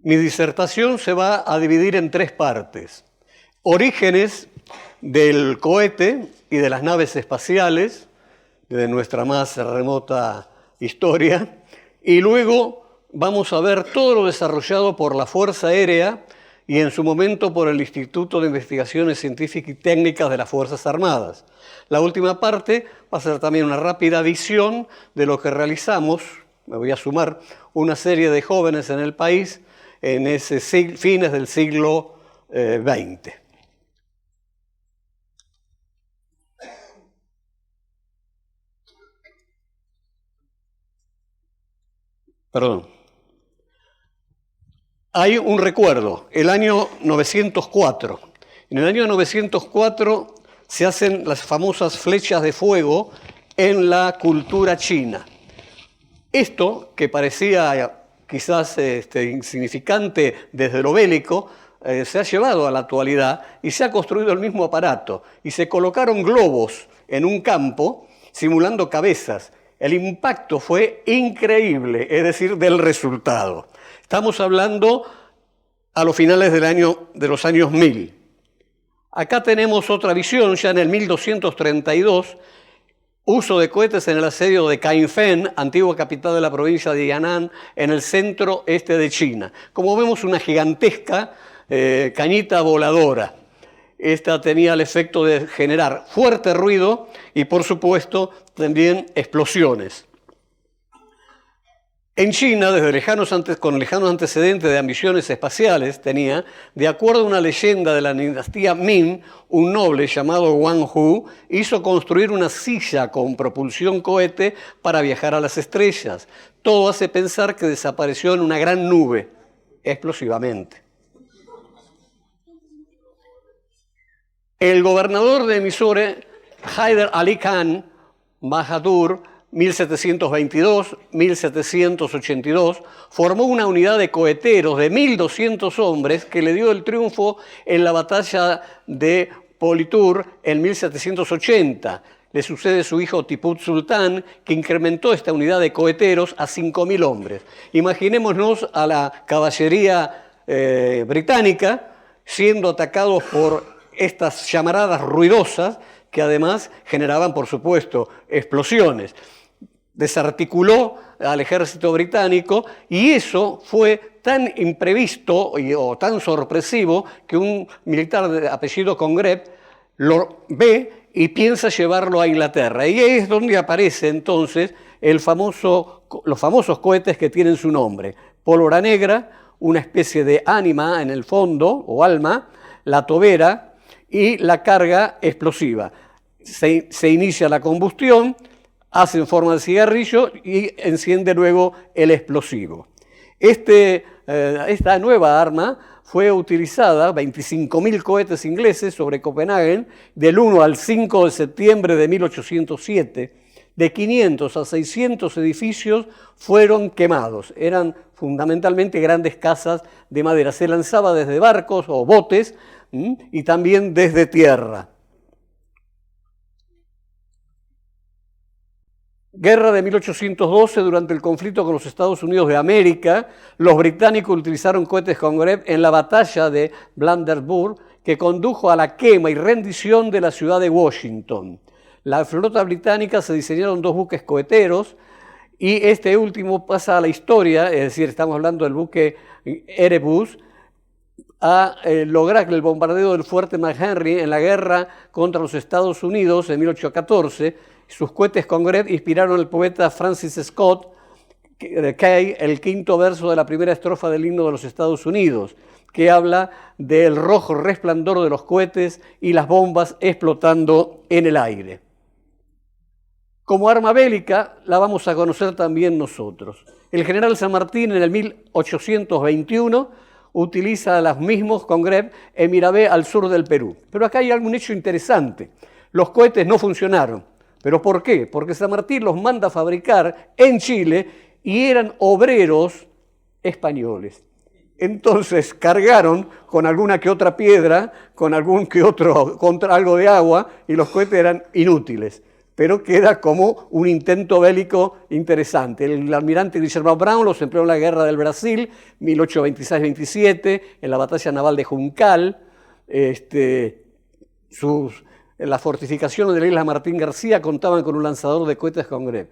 Mi disertación se va a dividir en tres partes. Orígenes del cohete y de las naves espaciales, de nuestra más remota historia, y luego vamos a ver todo lo desarrollado por la Fuerza Aérea y en su momento por el Instituto de Investigaciones Científicas y Técnicas de las Fuerzas Armadas. La última parte va a ser también una rápida visión de lo que realizamos, me voy a sumar, una serie de jóvenes en el país en ese fines del siglo XX. Perdón. Hay un recuerdo, el año 904. En el año 904 se hacen las famosas flechas de fuego en la cultura china. Esto, que parecía quizás insignificante desde lo bélico, se ha llevado a la actualidad y se ha construido el mismo aparato. Y se colocaron globos en un campo simulando cabezas. El impacto fue increíble, es decir, del resultado. Estamos hablando a los finales de los años 1000. Acá tenemos otra visión, ya en el 1232, uso de cohetes en el asedio de Cainfen, antigua capital de la provincia de Yan'an, en el centro este de China. Como vemos, una gigantesca cañita voladora. Esta tenía el efecto de generar fuerte ruido y, por supuesto, también explosiones. En China, con lejanos antecedentes de ambiciones espaciales, tenía, de acuerdo a una leyenda de la dinastía Ming, un noble llamado Wang Hu hizo construir una silla con propulsión cohete para viajar a las estrellas. Todo hace pensar que desapareció en una gran nube, explosivamente. El gobernador de Mysore, Hyder Ali Khan Bahadur, 1722-1782, formó una unidad de coheteros de 1.200 hombres que le dio el triunfo en la batalla de Politur en 1780. Le sucede su hijo Tipú Sultán, que incrementó esta unidad de coheteros a 5.000 hombres. Imaginémonos a la caballería británica siendo atacados por estas llamaradas ruidosas que además generaban, por supuesto, explosiones. Desarticuló al ejército británico y eso fue tan imprevisto o tan sorpresivo que un militar de apellido Congreve lo ve y piensa llevarlo a Inglaterra. Y ahí es donde aparece entonces los famosos cohetes que tienen su nombre. Pólvora negra, una especie de ánima en el fondo o alma, la tobera y la carga explosiva. Se inicia la combustión, hace en forma de cigarrillo y enciende luego el explosivo. Esta nueva arma fue utilizada, 25.000 cohetes ingleses sobre Copenhague, del 1 al 5 de septiembre de 1807. De 500 a 600 edificios fueron quemados. Eran fundamentalmente grandes casas de madera. Se lanzaba desde barcos o botes y también desde tierra. Guerra de 1812, durante el conflicto con los Estados Unidos de América, los británicos utilizaron cohetes Congreve en la batalla de Bladensburg, que condujo a la quema y rendición de la ciudad de Washington. La flota británica se diseñaron 2 buques coheteros y este último pasa a la historia, es decir, estamos hablando del buque Erebus, a lograr el bombardeo del fuerte McHenry en la guerra contra los Estados Unidos en 1814. Sus cohetes Congreve inspiraron al poeta Francis Scott Key el 5º verso de la primera estrofa del himno de los Estados Unidos, que habla del rojo resplandor de los cohetes y las bombas explotando en el aire. Como arma bélica la vamos a conocer también nosotros. El general San Martín en el 1821 utiliza los mismos Congreve en Mirabé, al sur del Perú. Pero acá hay algún hecho interesante. Los cohetes no funcionaron. ¿Pero por qué? Porque San Martín los manda a fabricar en Chile y eran obreros españoles. Entonces cargaron con alguna que otra piedra, con algo de agua, y los cohetes eran inútiles. pero queda como un intento bélico interesante. El almirante Guillermo Brown los empleó en la Guerra del Brasil, 1826-27, en la batalla naval de Juncal. Las fortificaciones de la isla Martín García contaban con un lanzador de cohetes Congreve.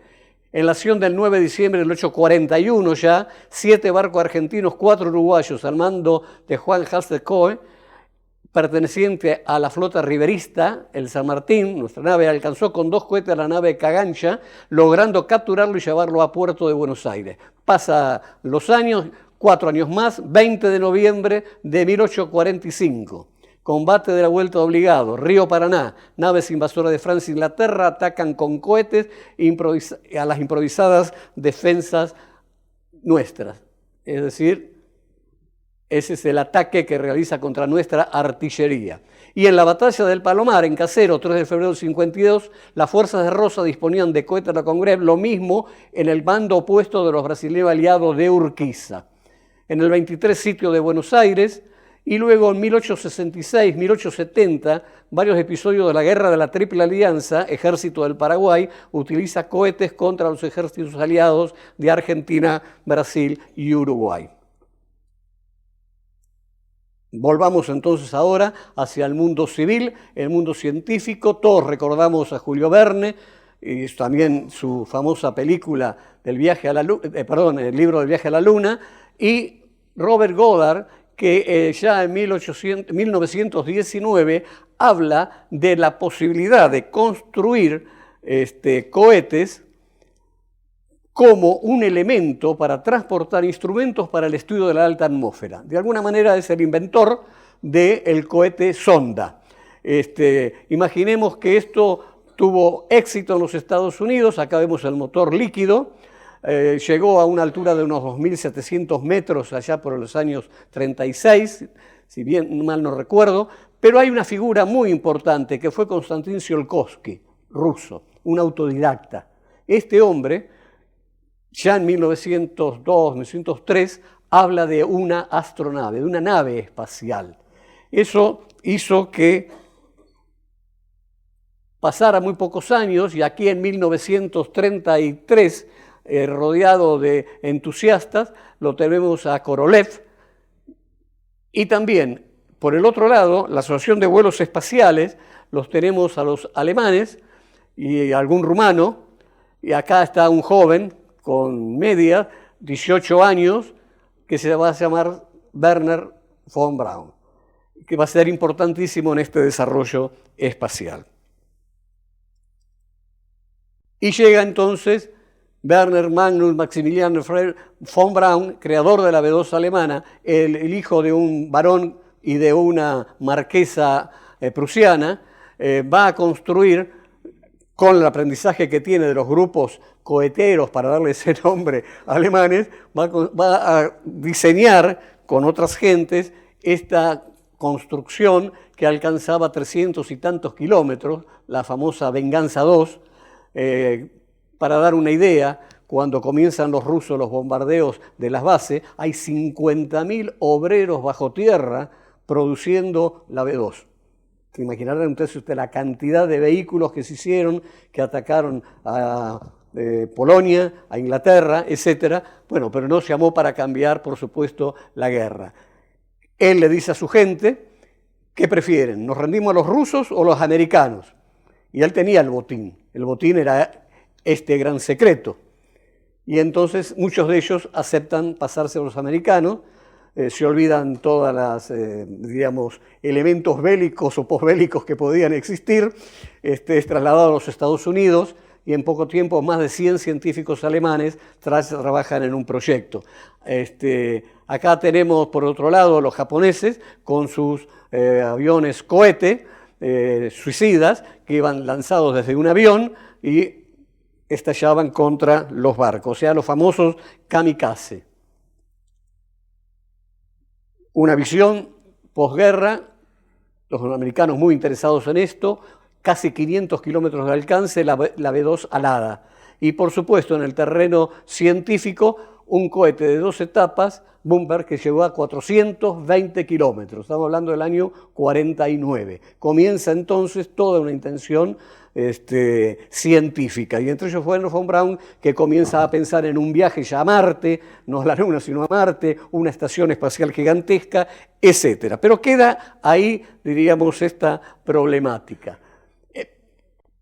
En la acción del 9 de diciembre del 841 ya, 7 barcos argentinos, 4 uruguayos, al mando de Juan Haste Coe, perteneciente a la flota riverista, el San Martín, nuestra nave, alcanzó con 2 cohetes a la nave Cagancha, logrando capturarlo y llevarlo a puerto de Buenos Aires. Pasa los años, 4 años más, 20 de noviembre de 1845. Combate de la vuelta obligado, Río Paraná, naves invasoras de Francia e Inglaterra atacan con cohetes a las improvisadas defensas nuestras. Es decir, ese es el ataque que realiza contra nuestra artillería. Y en la batalla del Palomar, en Caseros, 3 de febrero del 52, las fuerzas de Rosa disponían de cohetes de la Congreve, lo mismo en el bando opuesto de los brasileños aliados de Urquiza. En el 23, sitio de Buenos Aires. Y luego en 1866, 1870, varios episodios de la Guerra de la Triple Alianza, Ejército del Paraguay utiliza cohetes contra los ejércitos aliados de Argentina, Brasil y Uruguay. Volvamos entonces ahora hacia el mundo civil, el mundo científico. Todos recordamos a Julio Verne, y también su famosa película del viaje a la Luna, el libro del viaje a la Luna, y Robert Goddard, que ya en 1919 habla de la posibilidad de construir cohetes como un elemento para transportar instrumentos para el estudio de la alta atmósfera. De alguna manera es el inventor del cohete sonda. Imaginemos que esto tuvo éxito en los Estados Unidos. Acá vemos el motor líquido. Llegó a una altura de unos 2.700 metros allá por los años 36, si bien mal no recuerdo, pero hay una figura muy importante que fue Konstantin Tsiolkovsky, ruso, un autodidacta. Este hombre, ya en 1902, 1903, habla de una astronave, de una nave espacial. Eso hizo que pasara muy pocos años y aquí en 1933, rodeado de entusiastas, lo tenemos a Korolev, y también, por el otro lado, la Asociación de Vuelos Espaciales, los tenemos a los alemanes y algún rumano, y acá está un joven con media, 18 años, que se va a llamar Wernher von Braun, que va a ser importantísimo en este desarrollo espacial. Y llega entonces Werner Magnus Maximilian von Braun, creador de la B-2 alemana, el hijo de un varón y de una marquesa prusiana, va a construir, con el aprendizaje que tiene de los grupos coheteros, para darle ese nombre alemanes, va a diseñar con otras gentes esta construcción que alcanzaba 300 y tantos kilómetros, la famosa Venganza 2, para dar una idea, cuando comienzan los rusos los bombardeos de las bases, hay 50.000 obreros bajo tierra produciendo la B-2. ¿Se imaginarán entonces usted la cantidad de vehículos que se hicieron, que atacaron a Polonia, a Inglaterra, etcétera? Bueno, pero no se llamó para cambiar, por supuesto, la guerra. Él le dice a su gente, ¿qué prefieren? ¿Nos rendimos a los rusos o a los americanos? Y él tenía el botín. El botín era este gran secreto. Y entonces muchos de ellos aceptan pasarse a los americanos, se olvidan todas las, digamos, elementos bélicos o posbélicos que podían existir, es trasladado a los Estados Unidos y en poco tiempo más de 100 científicos alemanes trabajan en un proyecto. Acá tenemos, por otro lado, los japoneses con sus aviones cohete, suicidas, que iban lanzados desde un avión y estallaban contra los barcos, o sea, los famosos kamikaze. Una visión posguerra, los americanos muy interesados en esto, casi 500 kilómetros de alcance, la B-2 alada. Y por supuesto, en el terreno científico, un cohete de 2 etapas, Bloomberg, que llegó a 420 kilómetros. Estamos hablando del año 49. Comienza entonces toda una intención científica. Y entre ellos fue von Braun, que comienza a pensar en un viaje ya a Marte, no a la Luna, sino a Marte, una estación espacial gigantesca, etc. Pero queda ahí, diríamos, esta problemática.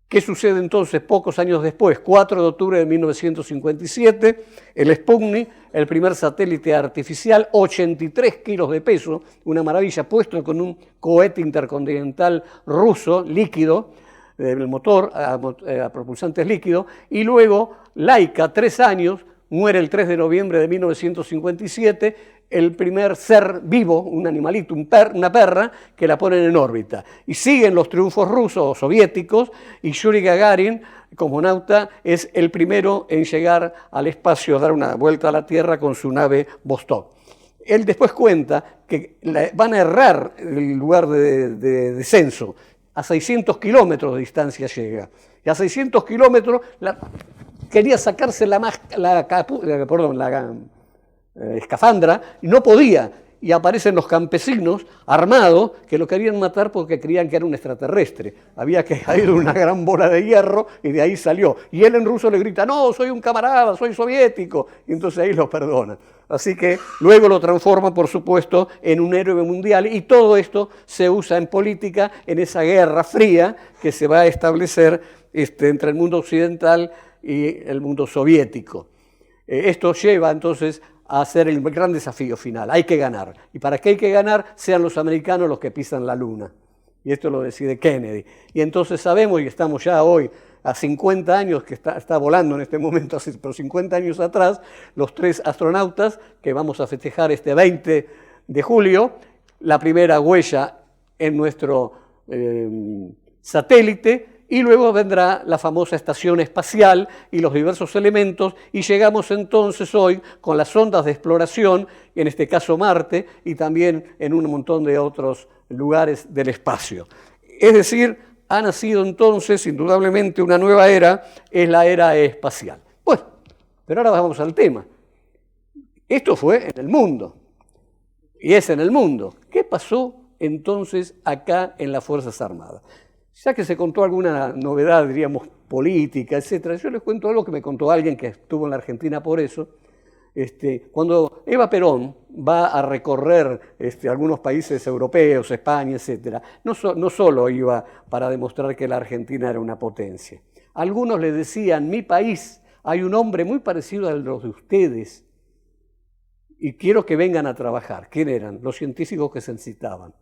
¿Qué sucede entonces pocos años después? 4 de octubre de 1957, el Sputnik, el primer satélite artificial, 83 kilos de peso, una maravilla, puesto con un cohete intercontinental ruso, líquido, el motor a propulsantes líquidos, y luego Laika, 3 años, muere el 3 de noviembre de 1957, el primer ser vivo, un animalito, una perra, que la ponen en órbita. Y siguen los triunfos rusos o soviéticos, y Yuri Gagarin, cosmonauta, es el primero en llegar al espacio, a dar una vuelta a la Tierra con su nave Vostok. Él después cuenta que van a errar el lugar de descenso. A 600 kilómetros de distancia llega. Y a 600 kilómetros quería sacarse la escafandra y no podía. Y aparecen los campesinos armados que lo querían matar porque creían que era un extraterrestre. Había caído una gran bola de hierro y de ahí salió. Y él en ruso le grita, no, soy un camarada, soy soviético. Y entonces ahí lo perdona. Así que luego lo transforma, por supuesto, en un héroe mundial. Y todo esto se usa en política, en esa guerra fría que se va a establecer entre el mundo occidental y el mundo soviético. Esto lleva entonces a ser el gran desafío final. Hay que ganar. Y para que hay que ganar, sean los americanos los que pisan la luna. Y esto lo decide Kennedy. Y entonces sabemos, y estamos ya hoy a 50 años, que está volando en este momento, pero 50 años atrás, los 3 astronautas que vamos a festejar este 20 de julio, la primera huella en nuestro satélite, y luego vendrá la famosa estación espacial y los diversos elementos, y llegamos entonces hoy con las sondas de exploración, en este caso Marte, y también en un montón de otros lugares del espacio. Es decir, ha nacido entonces indudablemente una nueva era, es la era espacial. Bueno, pero ahora vamos al tema. Esto fue en el mundo, y es en el mundo. ¿Qué pasó entonces acá en las Fuerzas Armadas? Ya que se contó alguna novedad, diríamos, política, etc., yo les cuento algo que me contó alguien que estuvo en la Argentina por eso. Cuando Eva Perón va a recorrer algunos países europeos, España, etc., no solo iba para demostrar que la Argentina era una potencia. Algunos le decían, mi país, hay un hombre muy parecido a los de ustedes, y quiero que vengan a trabajar. ¿Quién eran? Los científicos que se necesitaban,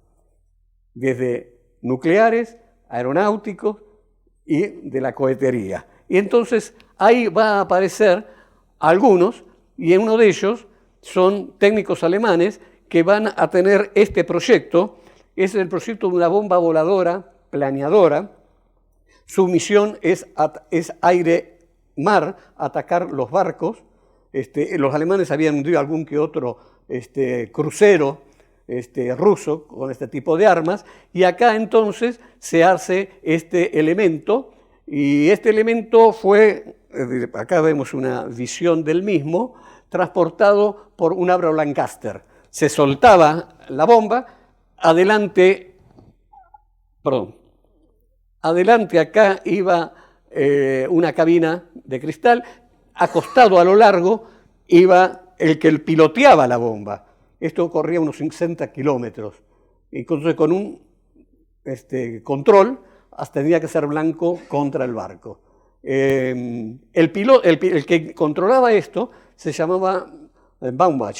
desde nucleares, aeronáuticos y de la cohetería. Y entonces ahí va a aparecer algunos, y uno de ellos son técnicos alemanes que van a tener este proyecto. Es el proyecto de una bomba voladora, planeadora. Su misión es aire-mar, atacar los barcos. Los alemanes habían hundido algún que otro crucero ruso con este tipo de armas, y acá entonces se hace este elemento, y este elemento fue, acá vemos una visión del mismo, transportado por un Abrams Lancaster. Se soltaba la bomba, adelante acá iba una cabina de cristal, acostado a lo largo iba el que piloteaba la bomba. Esto corría unos 60 kilómetros. Entonces, con un control, hasta tenía que ser blanco contra el barco. El que controlaba esto se llamaba Baumbach,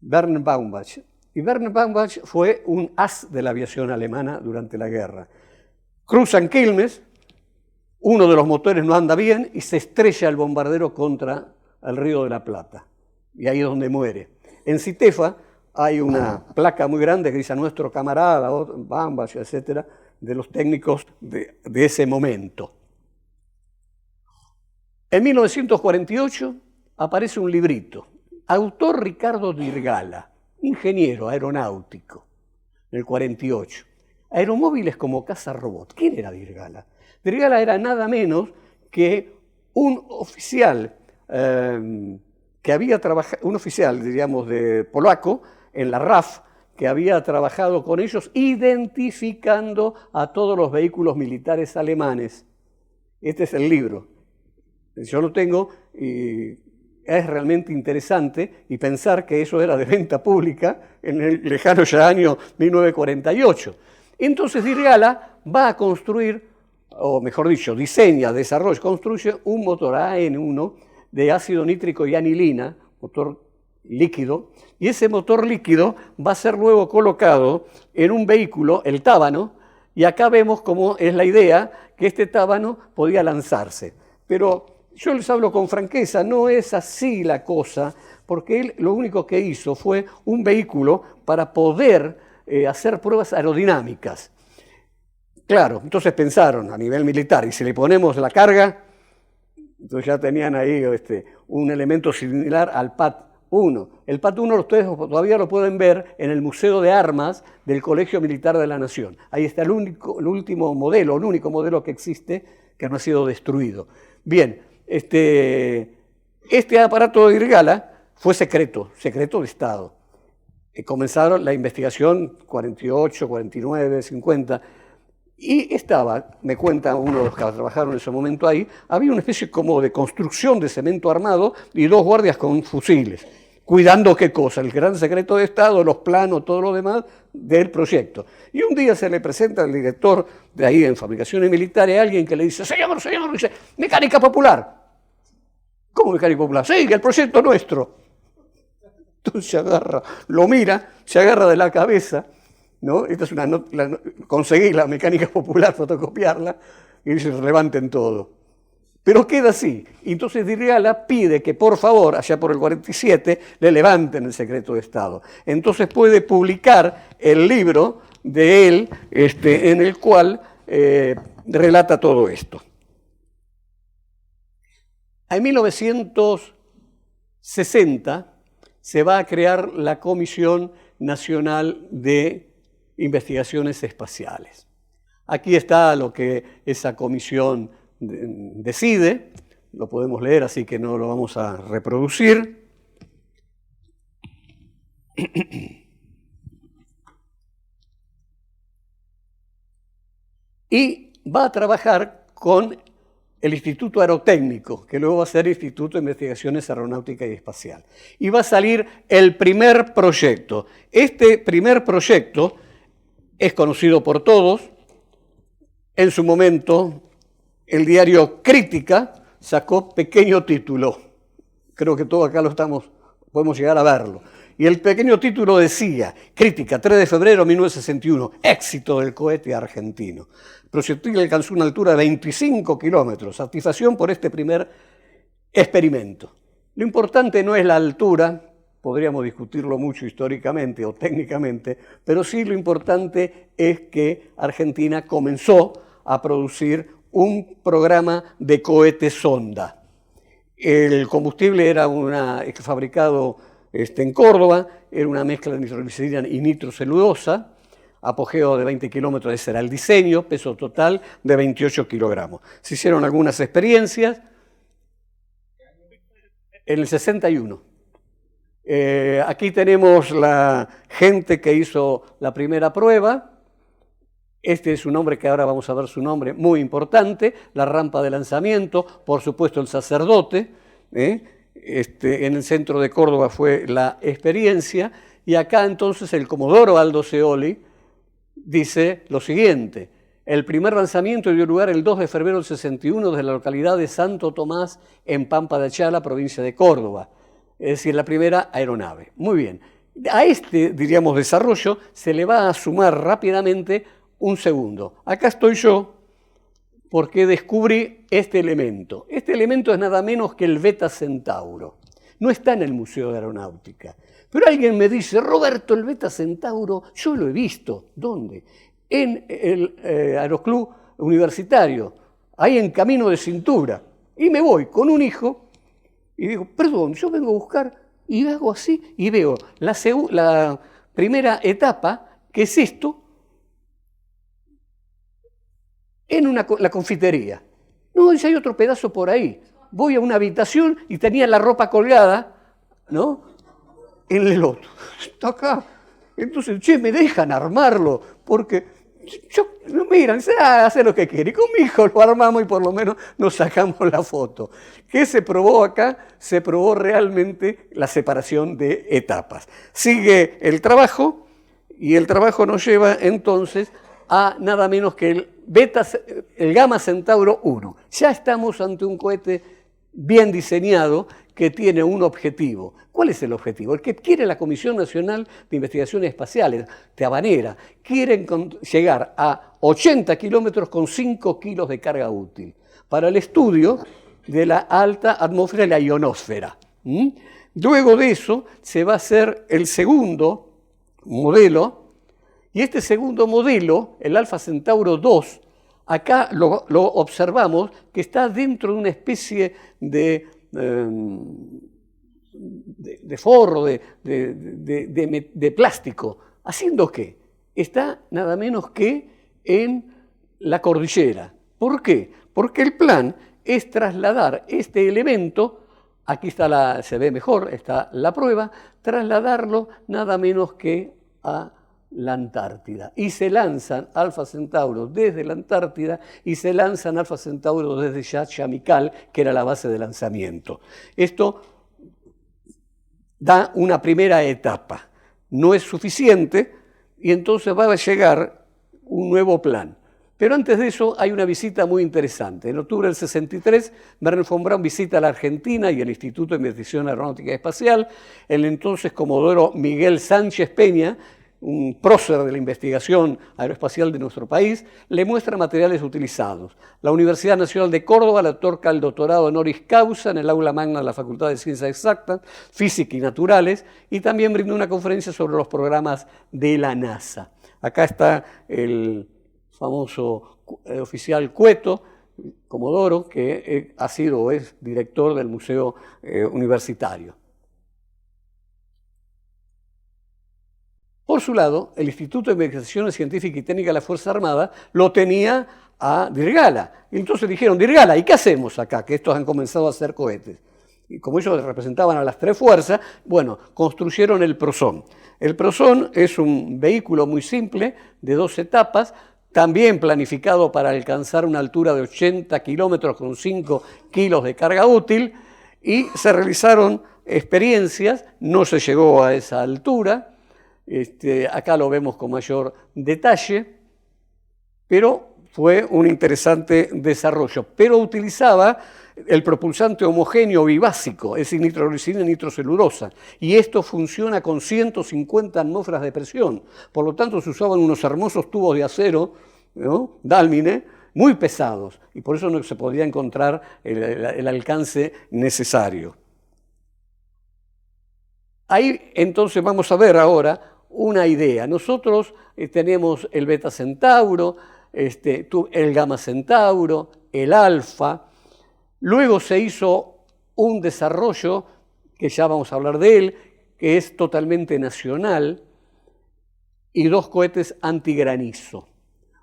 Werner Baumbach. Y Werner Baumbach fue un as de la aviación alemana durante la guerra. Cruzan Quilmes, uno de los motores no anda bien y se estrella el bombardero contra el Río de la Plata. Y ahí es donde muere. En Citefa hay una placa muy grande que dice a nuestro camarada, Baumbach, etcétera, de los técnicos de ese momento. En 1948 aparece un librito, autor Ricardo Dirgala, ingeniero aeronáutico, en el 48. Aeromóviles como caza robot. ¿Quién era Dirgala? Dirgala era nada menos que un oficial que había trabajado, un oficial, diríamos, de polaco, en la RAF, que había trabajado con ellos identificando a todos los vehículos militares alemanes. Este es el libro. Yo lo tengo y es realmente interesante y pensar que eso era de venta pública en el lejano ya año 1948. Entonces Dirgala va a construir, o mejor dicho, diseña, desarrolla, construye un motor AN1 de ácido nítrico y anilina, motor líquido, y ese motor líquido va a ser luego colocado en un vehículo, el Tábano, y acá vemos cómo es la idea que este Tábano podía lanzarse. Pero yo les hablo con franqueza, no es así la cosa, porque él lo único que hizo fue un vehículo para poder hacer pruebas aerodinámicas. Claro, entonces pensaron a nivel militar, y si le ponemos la carga, entonces ya tenían ahí un elemento similar al PAT-1. El PAT-1 ustedes todavía lo pueden ver en el Museo de Armas del Colegio Militar de la Nación. Ahí está el último modelo, el único modelo que existe que no ha sido destruido. Bien, este aparato de Dirgala fue secreto de Estado. Comenzaron la investigación 48, 49, 50, y estaba, me cuenta uno de los que trabajaron en ese momento ahí, había una especie como de construcción de cemento armado y 2 guardias con fusiles, cuidando qué cosa, el gran secreto de Estado, los planos, todo lo demás del proyecto. Y un día se le presenta al director de ahí en fabricaciones militares a alguien que le dice, señor, dice, mecánica popular. ¿Cómo mecánica popular? Sí, que el proyecto es nuestro. Entonces se agarra, lo mira, se agarra de la cabeza, ¿no? Esta es conseguí la mecánica popular, fotocopiarla, y dice, levanten todo. Pero queda así. Entonces Dirgala pide que por favor, allá por el 47, le levanten el secreto de Estado. Entonces puede publicar el libro de él, en el cual relata todo esto. En 1960 se va a crear la Comisión Nacional de Investigaciones Espaciales. Aquí está lo que esa comisión decide, lo podemos leer, así que no lo vamos a reproducir. Y va a trabajar con el Instituto Aerotécnico, que luego va a ser Instituto de Investigaciones Aeronáutica y Espacial. Y va a salir el primer proyecto. Este primer proyecto es conocido por todos. En su momento, el diario Crítica sacó pequeño título. Creo que todos acá podemos llegar a verlo. Y el pequeño título decía, Crítica, 3 de febrero de 1961, éxito del cohete argentino. El proyectil alcanzó una altura de 25 kilómetros, satisfacción por este primer experimento. Lo importante no es la altura, podríamos discutirlo mucho históricamente o técnicamente, pero sí lo importante es que Argentina comenzó a producir un programa de cohete sonda. El combustible era fabricado en Córdoba, era una mezcla de nitroglicerina y nitrocelulosa, apogeo de 20 kilómetros, ese era el diseño, peso total de 28 kilogramos. Se hicieron algunas experiencias en el 61. Aquí tenemos la gente que hizo la primera prueba. Este es un hombre que ahora vamos a ver su nombre, muy importante, la rampa de lanzamiento, por supuesto el sacerdote, en el centro de Córdoba fue la experiencia, y acá entonces el comodoro Aldo Scioli dice lo siguiente: el primer lanzamiento dio lugar el 2 de febrero del 61 desde la localidad de Santo Tomás, en Pampa de Chala, provincia de Córdoba, es decir, la primera aeronave. Muy bien, a diríamos, desarrollo se le va a sumar rápidamente un segundo. Acá estoy yo porque descubrí este elemento. Este elemento es nada menos que el Beta Centauro. No está en el Museo de Aeronáutica. Pero alguien me dice, Roberto, el Beta Centauro, yo lo he visto. ¿Dónde? En el Aeroclub Universitario, ahí en Camino de Cintura. Y me voy con un hijo y digo, perdón, yo vengo a buscar, y hago así, y veo la primera etapa, que es esto, en la confitería. No, dice, hay otro pedazo por ahí. Voy a una habitación y tenía la ropa colgada ¿no? En el otro. Está acá. Entonces, che, me dejan armarlo, porque yo, no miran, dicen, hace lo que quiere. Y con mi hijo lo armamos y por lo menos nos sacamos la foto. ¿Qué se probó acá? Se probó realmente la separación de etapas. Sigue el trabajo, y el trabajo nos lleva entonces a nada menos que el Gamma Centauro 1. Ya estamos ante un cohete bien diseñado que tiene un objetivo. ¿Cuál es el objetivo? El que quiere la Comisión Nacional de Investigaciones Espaciales de Habanera. Quieren llegar a 80 kilómetros con 5 kilos de carga útil para el estudio de la alta atmósfera y la ionosfera. Luego de eso se va a hacer el segundo modelo, y este segundo modelo, el Alfa Centauro 2, acá lo observamos que está dentro de una especie de forro, de plástico. ¿Haciendo qué? Está nada menos que en la cordillera. ¿Por qué? Porque el plan es trasladar este elemento, aquí está se ve mejor, está la prueba, trasladarlo nada menos que a la Antártida. Y se lanzan Alfa Centauro desde la Antártida y se lanzan Alfa Centauro desde Yamikal, que era la base de lanzamiento. Esto da una primera etapa. No es suficiente y entonces va a llegar un nuevo plan. Pero antes de eso hay una visita muy interesante. En octubre del 63, Wernher von Braun visita a la Argentina y el Instituto de Investigación Aeronáutica y Espacial. El entonces comodoro Miguel Sánchez Peña, un prócer de la investigación aeroespacial de nuestro país, le muestra materiales utilizados. La Universidad Nacional de Córdoba le otorga el doctorado honoris causa en el aula magna de la Facultad de Ciencias Exactas, Física y Naturales, y también brindó una conferencia sobre los programas de la NASA. Acá está el famoso oficial Cueto, comodoro, que ha sido o es director del Museo Universitario. Por su lado, el Instituto de Investigaciones Científicas y Técnicas de la Fuerza Armada lo tenía a Dirgala. Y entonces dijeron, Dirgala, ¿y qué hacemos acá? Que estos han comenzado a hacer cohetes. Y como ellos representaban a las tres fuerzas, bueno, construyeron el Prozón. El Prozón es un vehículo muy simple, de 2 etapas, también planificado para alcanzar una altura de 80 kilómetros con 5 kilos de carga útil, y se realizaron experiencias, no se llegó a esa altura. Acá lo vemos con mayor detalle, pero fue un interesante desarrollo. Pero utilizaba el propulsante homogéneo bibásico, es decir, nitroglicina y nitrocelulosa, y esto funciona con 150 atmósferas de presión. Por lo tanto, se usaban unos hermosos tubos de acero, ¿no?, Dálmine, muy pesados, y por eso no se podía encontrar el alcance necesario. Ahí entonces vamos a ver ahora una idea. Nosotros tenemos el Beta Centauro, el Gamma Centauro, el Alfa. Luego se hizo un desarrollo, que ya vamos a hablar de él, que es totalmente nacional, y 2 cohetes antigranizo.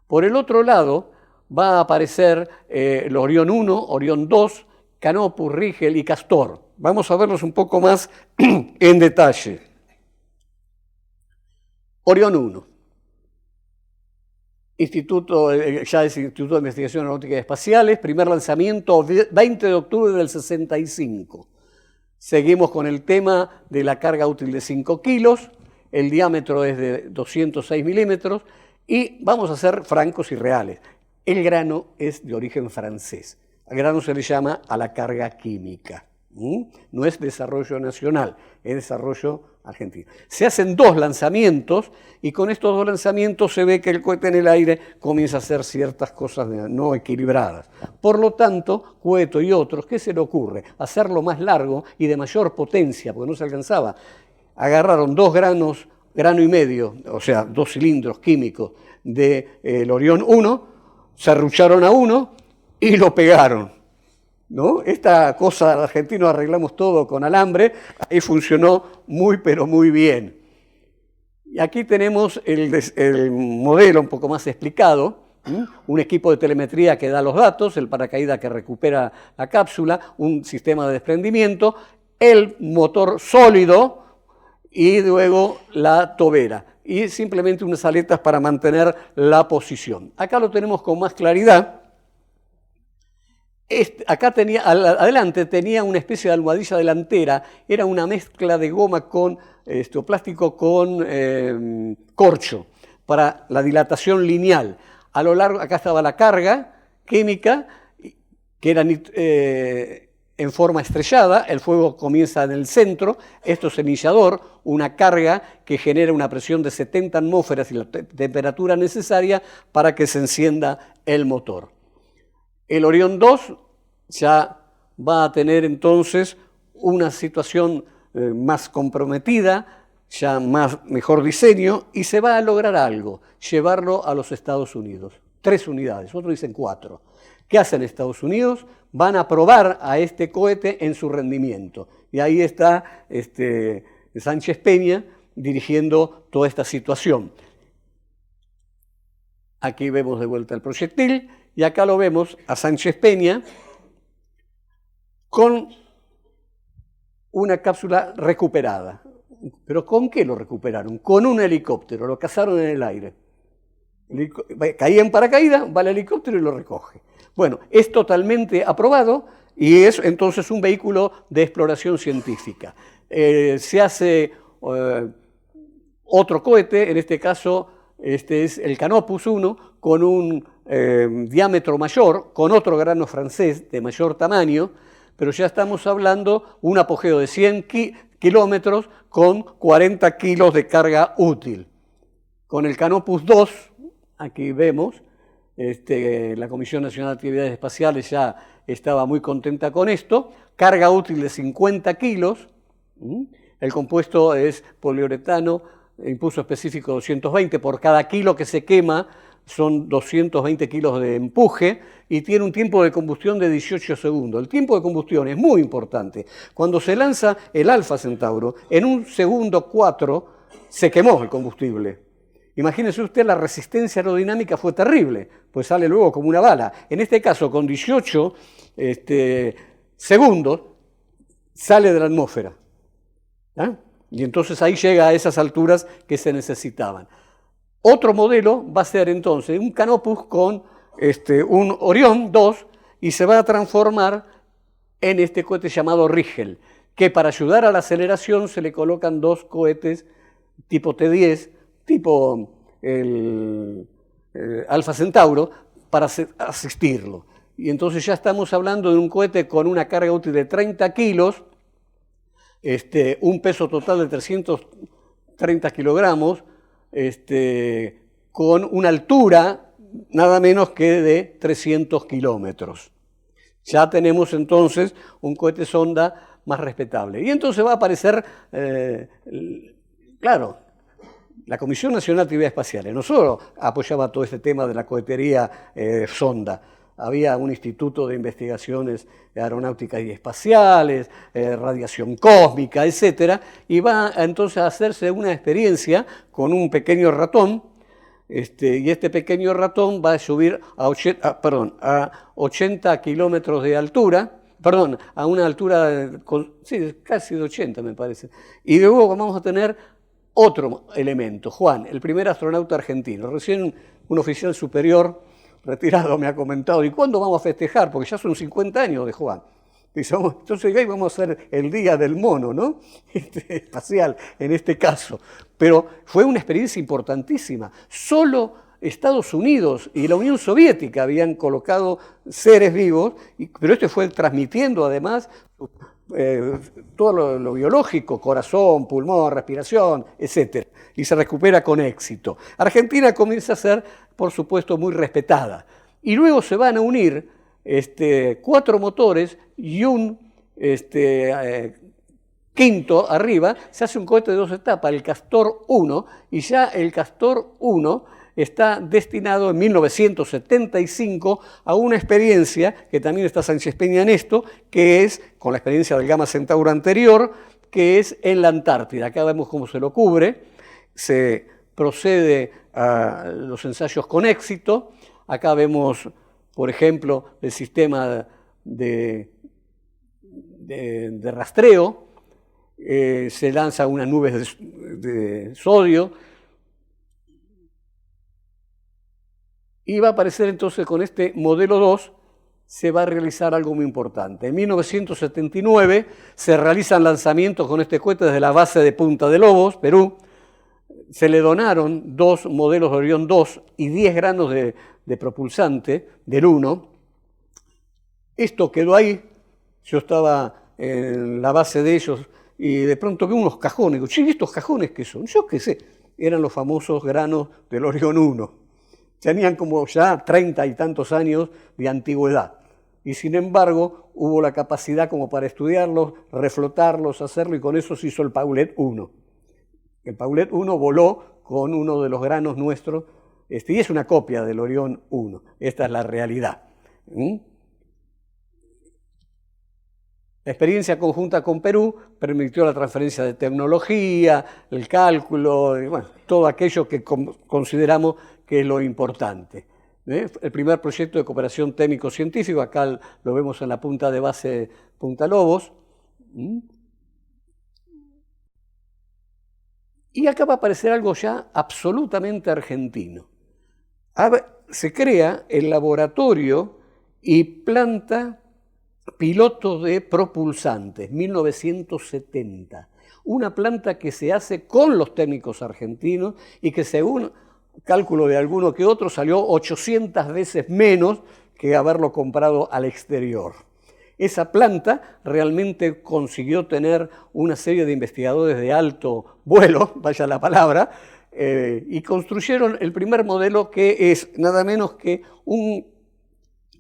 Por el otro lado va a aparecer el Orión 1, Orión 2, Canopus, Rigel y Castor. Vamos a verlos un poco más en detalle. Orión 1. Ya es Instituto de Investigación Aeronáutica y Espaciales, primer lanzamiento 20 de octubre del 65. Seguimos con el tema de la carga útil de 5 kilos, el diámetro es de 206 milímetros, y vamos a ser francos y reales. El grano es de origen francés. Al grano se le llama a la carga química. No es desarrollo nacional, es desarrollo argentino. Se hacen 2 lanzamientos y con estos 2 lanzamientos se ve que el cohete en el aire comienza a hacer ciertas cosas no equilibradas. Por lo tanto, Cueto y otros, ¿qué se le ocurre? Hacerlo más largo y de mayor potencia, porque no se alcanzaba. Agarraron 2 granos, grano y medio, o sea, 2 cilindros químicos del Orión 1, serrucharon a uno y lo pegaron, ¿no? Esta cosa, los argentinos arreglamos todo con alambre, ahí funcionó muy, pero muy bien. Y aquí tenemos el modelo un poco más explicado, un equipo de telemetría que da los datos, el paracaídas que recupera la cápsula, un sistema de desprendimiento, el motor sólido y luego la tobera. Y simplemente unas aletas para mantener la posición. Acá lo tenemos con más claridad. Acá adelante tenía una especie de almohadilla delantera, era una mezcla de goma con plástico con corcho para la dilatación lineal. A lo largo, acá estaba la carga química, que era en forma estrellada, el fuego comienza en el centro, esto es el iniciador, una carga que genera una presión de 70 atmósferas y la temperatura necesaria para que se encienda el motor. El Orión 2 ya va a tener entonces una situación más comprometida, ya mejor diseño, y se va a lograr algo, llevarlo a los Estados Unidos. 3 unidades, otros dicen 4. ¿Qué hacen Estados Unidos? Van a probar a este cohete en su rendimiento. Y ahí está Sánchez Peña dirigiendo toda esta situación. Aquí vemos de vuelta el proyectil y acá lo vemos a Sánchez Peña con una cápsula recuperada. ¿Pero con qué lo recuperaron? Con un helicóptero, lo cazaron en el aire. Caía en paracaídas, va el helicóptero y lo recoge. Bueno, es totalmente aprobado y es entonces un vehículo de exploración científica. Se hace otro cohete, en este caso este es el Canopus 1, con un diámetro mayor, con otro grano francés de mayor tamaño, pero ya estamos hablando un apogeo de 100 kilómetros con 40 kilos de carga útil. Con el Canopus 2, aquí vemos, la Comisión Nacional de Actividades Espaciales ya estaba muy contenta con esto, carga útil de 50 kilos, el compuesto es poliuretano, impulso específico 220, por cada kilo que se quema son 220 kilos de empuje y tiene un tiempo de combustión de 18 segundos. El tiempo de combustión es muy importante. Cuando se lanza el Alfa Centauro, en 1 segundo 4 se quemó el combustible. Imagínese usted, la resistencia aerodinámica fue terrible, pues sale luego como una bala. En este caso, con 18 segundos, sale de la atmósfera. Y entonces ahí llega a esas alturas que se necesitaban. Otro modelo va a ser entonces un Canopus con un Orión 2 y se va a transformar en este cohete llamado Rigel, que para ayudar a la aceleración se le colocan 2 cohetes tipo T-10, tipo el Alfa Centauro, para asistirlo. Y entonces ya estamos hablando de un cohete con una carga útil de 30 kilos, un peso total de 330 kilogramos, con una altura nada menos que de 300 kilómetros. Ya tenemos entonces un cohete sonda más respetable. Y entonces va a aparecer, claro, la Comisión Nacional de Actividades Espaciales no solo apoyaba todo este tema de la cohetería sonda, había un instituto de investigaciones aeronáuticas y espaciales, radiación cósmica, etc. Y va entonces a hacerse una experiencia con un pequeño ratón, y este pequeño ratón va a subir a 80 kilómetros de altura, a una altura casi de 80 me parece. Y luego vamos a tener otro elemento, Juan, el primer astronauta argentino. Recién un oficial superior retirado me ha comentado, ¿y cuándo vamos a festejar? Porque ya son 50 años de Juan. Entonces ahí vamos a hacer el Día del Mono, ¿no? Espacial en este caso. Pero fue una experiencia importantísima. Solo Estados Unidos y la Unión Soviética habían colocado seres vivos, pero este fue transmitiendo además todo lo biológico, corazón, pulmón, respiración, etc. Y se recupera con éxito. Argentina comienza a ser, por supuesto, muy respetada. Y luego se van a unir 4 motores y un quinto arriba, se hace un cohete de 2 etapas, el Castor 1, y ya el Castor 1 está destinado en 1975 a una experiencia, que también está Sánchez Peña en esto, que es, con la experiencia del Gamma Centauro anterior, que es en la Antártida. Acá vemos cómo se lo cubre, se procede a los ensayos con éxito. Acá vemos, por ejemplo, el sistema de rastreo, se lanza unas nubes de sodio, y va a aparecer entonces con este modelo 2, se va a realizar algo muy importante. En 1979 se realizan lanzamientos con este cohete desde la base de Punta de Lobos, Perú. Se le donaron 2 modelos de Orión 2 y 10 granos de propulsante del 1. Esto quedó ahí. Yo estaba en la base de ellos y de pronto vi unos cajones. Digo, che, ¿estos cajones qué son? Yo qué sé. Eran los famosos granos del Orión 1. Tenían como ya 30 y tantos años de antigüedad. Y sin embargo, hubo la capacidad como para estudiarlos, reflotarlos, hacerlo, y con eso se hizo el Paulet 1. El Paulet 1 voló con uno de los granos nuestros, y es una copia del Orión 1. Esta es la realidad. La experiencia conjunta con Perú permitió la transferencia de tecnología, el cálculo, bueno, todo aquello que consideramos que es lo importante. El primer proyecto de cooperación técnico-científico, acá lo vemos en la punta de base Punta Lobos. Y acá va a aparecer algo ya absolutamente argentino. Se crea el laboratorio y planta piloto de propulsantes, 1970. Una planta que se hace con los técnicos argentinos y que, según cálculo de alguno que otro, salió 800 veces menos que haberlo comprado al exterior. Esa planta realmente consiguió tener una serie de investigadores de alto vuelo, vaya la palabra, y construyeron el primer modelo, que es nada menos que un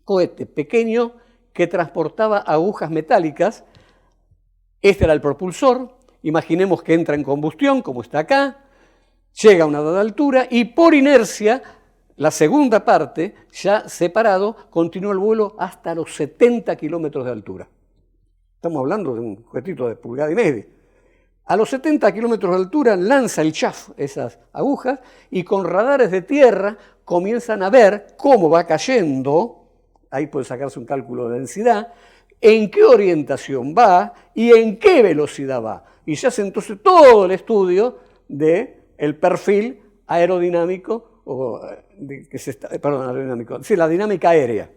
cohete pequeño que transportaba agujas metálicas. Este era el propulsor. Imaginemos que entra en combustión, como está acá, llega a una dada altura y por inercia, la segunda parte, ya separado, continúa el vuelo hasta los 70 kilómetros de altura. Estamos hablando de un cohetito de pulgada y media. A los 70 kilómetros de altura lanza el chaff, esas agujas, y con radares de tierra comienzan a ver cómo va cayendo, ahí puede sacarse un cálculo de densidad, en qué orientación va y en qué velocidad va. Y se hace entonces todo el estudio del perfil aerodinámico, la dinámica aérea.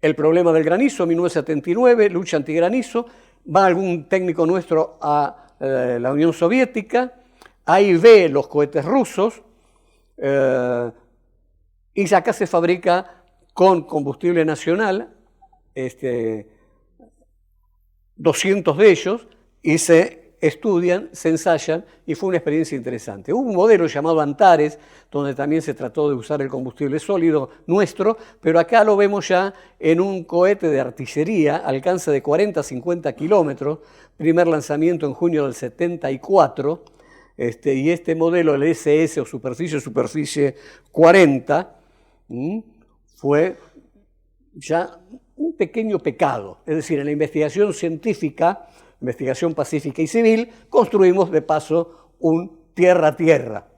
El problema del granizo, 1979, lucha antigranizo. Va algún técnico nuestro a la Unión Soviética, ahí ve los cohetes rusos, y acá se fabrica con combustible nacional, 200 de ellos, y se estudian, se ensayan, y fue una experiencia interesante. Hubo un modelo llamado Antares, donde también se trató de usar el combustible sólido nuestro, pero acá lo vemos ya en un cohete de artillería, alcance de 40 a 50 kilómetros, primer lanzamiento en junio del 74, y este modelo, el SS o superficie 40, fue ya un pequeño pecado. Es decir, en la investigación científica, investigación pacífica y civil, construimos de paso un tierra-tierra.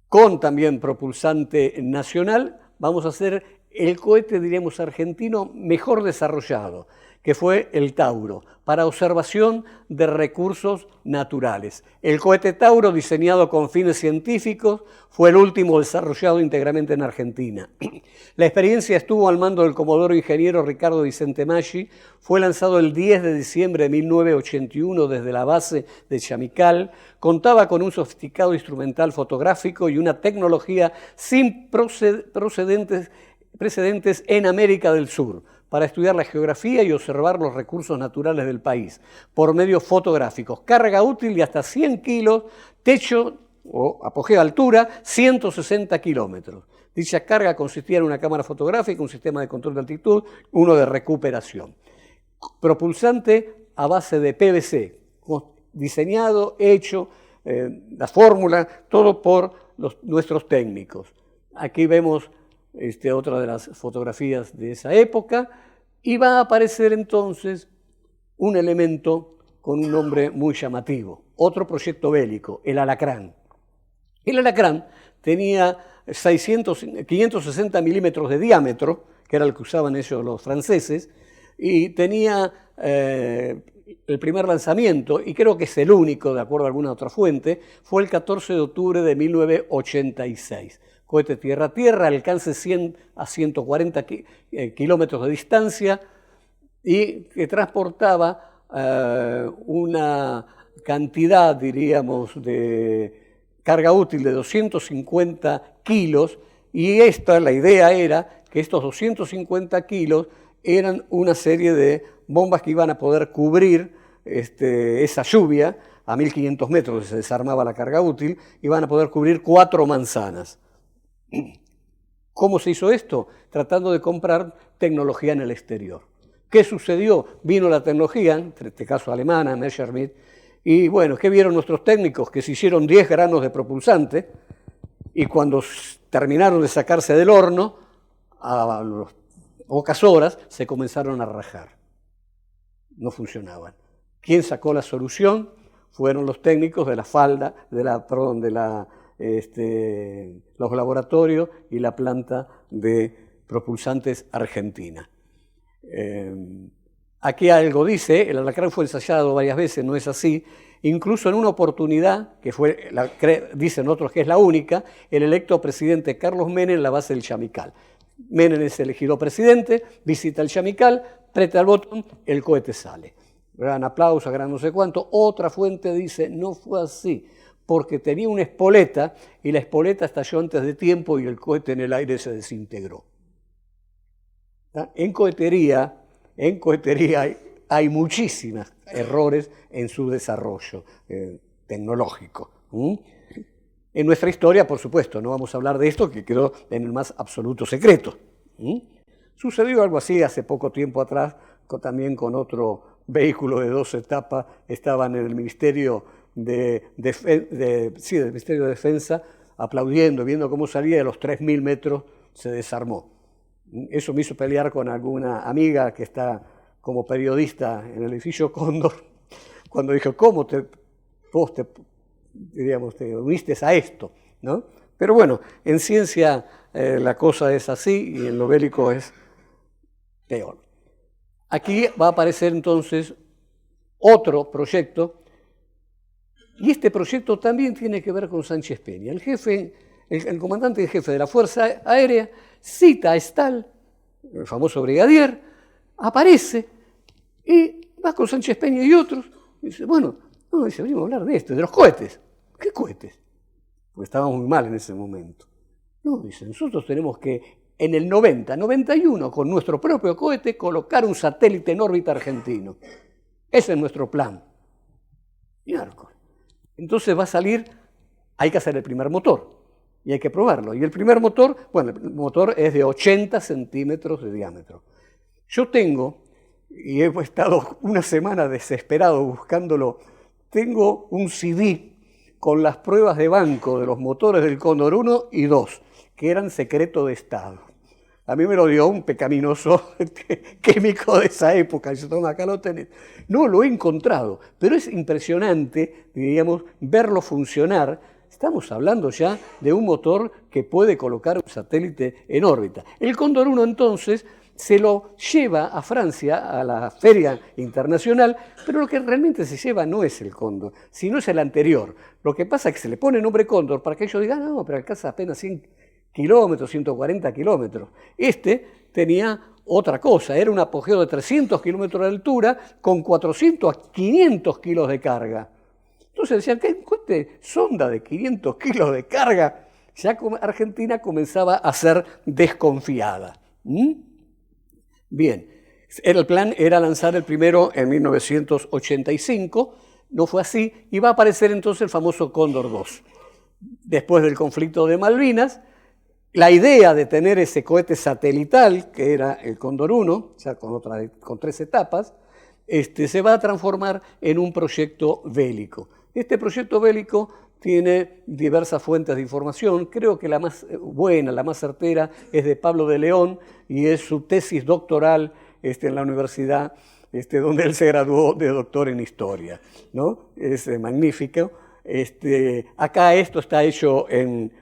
Con también propulsante nacional, vamos a hacer el cohete, diríamos, argentino mejor desarrollado, que fue el Tauro, para observación de recursos naturales. El cohete Tauro, diseñado con fines científicos, fue el último desarrollado íntegramente en Argentina. La experiencia estuvo al mando del comodoro ingeniero Ricardo Vicente Maggi, fue lanzado el 10 de diciembre de 1981 desde la base de Chamical, contaba con un sofisticado instrumental fotográfico y una tecnología sin precedentes en América del Sur, para estudiar la geografía y observar los recursos naturales del país, por medios fotográficos. Carga útil de hasta 100 kilos, techo o apogeo altura, 160 kilómetros. Dicha carga consistía en una cámara fotográfica, un sistema de control de altitud, uno de recuperación. Propulsante a base de PVC, diseñado, hecho, la fórmula, todo por nuestros técnicos. Aquí vemos otra de las fotografías de esa época, y va a aparecer entonces un elemento con un nombre muy llamativo, otro proyecto bélico, el Alacrán. El Alacrán tenía 560 milímetros de diámetro, que era el que usaban ellos los franceses, y tenía el primer lanzamiento, y creo que es el único, de acuerdo a alguna otra fuente, fue el 14 de octubre de 1986. Cohete tierra-tierra, alcance 100 a 140 kilómetros de distancia, y que transportaba una cantidad, diríamos, de carga útil de 250 kilos, y la idea era que estos 250 kilos eran una serie de bombas que iban a poder cubrir esa lluvia a 1500 metros, se desarmaba la carga útil, iban a poder cubrir 4 manzanas. ¿Cómo se hizo esto? Tratando de comprar tecnología en el exterior. ¿Qué sucedió? Vino la tecnología, en este caso alemana, Messerschmitt, y bueno, ¿qué vieron nuestros técnicos? Que se hicieron 10 granos de propulsante, y cuando terminaron de sacarse del horno, a las pocas horas se comenzaron a rajar. No funcionaban. ¿Quién sacó la solución? Fueron los técnicos de la falda, los laboratorios y la planta de propulsantes argentina. Aquí algo dice, el alacrán fue ensayado varias veces, no es así. Incluso en una oportunidad, que fue, dicen otros que es la única, el electo presidente Carlos Menem en la base del Chamical. Menem es elegido presidente, visita el Chamical, aprieta el botón, el cohete sale. Gran aplauso, gran no sé cuánto. Otra fuente dice, no fue así, porque tenía una espoleta y la espoleta estalló antes de tiempo y el cohete en el aire se desintegró. En cohetería hay muchísimos errores en su desarrollo tecnológico. En nuestra historia, por supuesto, no vamos a hablar de esto, que quedó en el más absoluto secreto. Sucedió algo así hace poco tiempo atrás, también con otro vehículo de 2 etapas, estaban en el Ministerio del Ministerio de Defensa, aplaudiendo, viendo cómo salía, de los 3.000 metros se desarmó. Eso me hizo pelear con alguna amiga que está como periodista en el edificio Cóndor, cuando dijo, ¿cómo vos te uniste a esto? ¿No? Pero bueno, en ciencia la cosa es así y en lo bélico es peor. Aquí va a aparecer entonces otro proyecto, y este proyecto también tiene que ver con Sánchez Peña. El comandante en jefe de la Fuerza Aérea cita a Stahl, el famoso brigadier, aparece y va con Sánchez Peña y otros, y dice, bueno, no, dice, venimos a hablar de esto, de los cohetes. ¿Qué cohetes? Porque estábamos muy mal en ese momento. No, dice, nosotros tenemos que en el 91, con nuestro propio cohete, colocar un satélite en órbita argentino. Ese es nuestro plan. Miércoles. Entonces va a salir, hay que hacer el primer motor y hay que probarlo. Y el primer motor, bueno, el motor es de 80 centímetros de diámetro. Yo tengo, y he estado una semana desesperado buscándolo, tengo un CD con las pruebas de banco de los motores del Cóndor 1 y 2, que eran secreto de Estado. A mí me lo dio un pecaminoso químico de esa época. Dice, toma, acá lo tenés. No lo he encontrado, pero es impresionante, diríamos, verlo funcionar. Estamos hablando ya de un motor que puede colocar un satélite en órbita. El Cóndor 1 entonces se lo lleva a Francia, a la Feria Internacional, pero lo que realmente se lleva no es el Cóndor, sino es el anterior. Lo que pasa es que se le pone el nombre Cóndor para que ellos digan, no, pero alcanza apenas 100 kilómetros, 140 kilómetros. Este tenía otra cosa, era un apogeo de 300 kilómetros de altura con 400 a 500 kilos de carga. Entonces decían, ¿qué cohete sonda de 500 kilos de carga? Ya Argentina comenzaba a ser desconfiada. Bien, el plan era lanzar el primero en 1985, no fue así, y va a aparecer entonces el famoso Cóndor 2. Después del conflicto de Malvinas, la idea de tener ese cohete satelital, que era el Cóndor 1, ya con 3 etapas, se va a transformar en un proyecto bélico. Este proyecto bélico tiene diversas fuentes de información. Creo que la más buena, la más certera, es de Pablo de León y es su tesis doctoral en la universidad donde él se graduó de doctor en historia, ¿no? Es magnífico. Acá esto está hecho en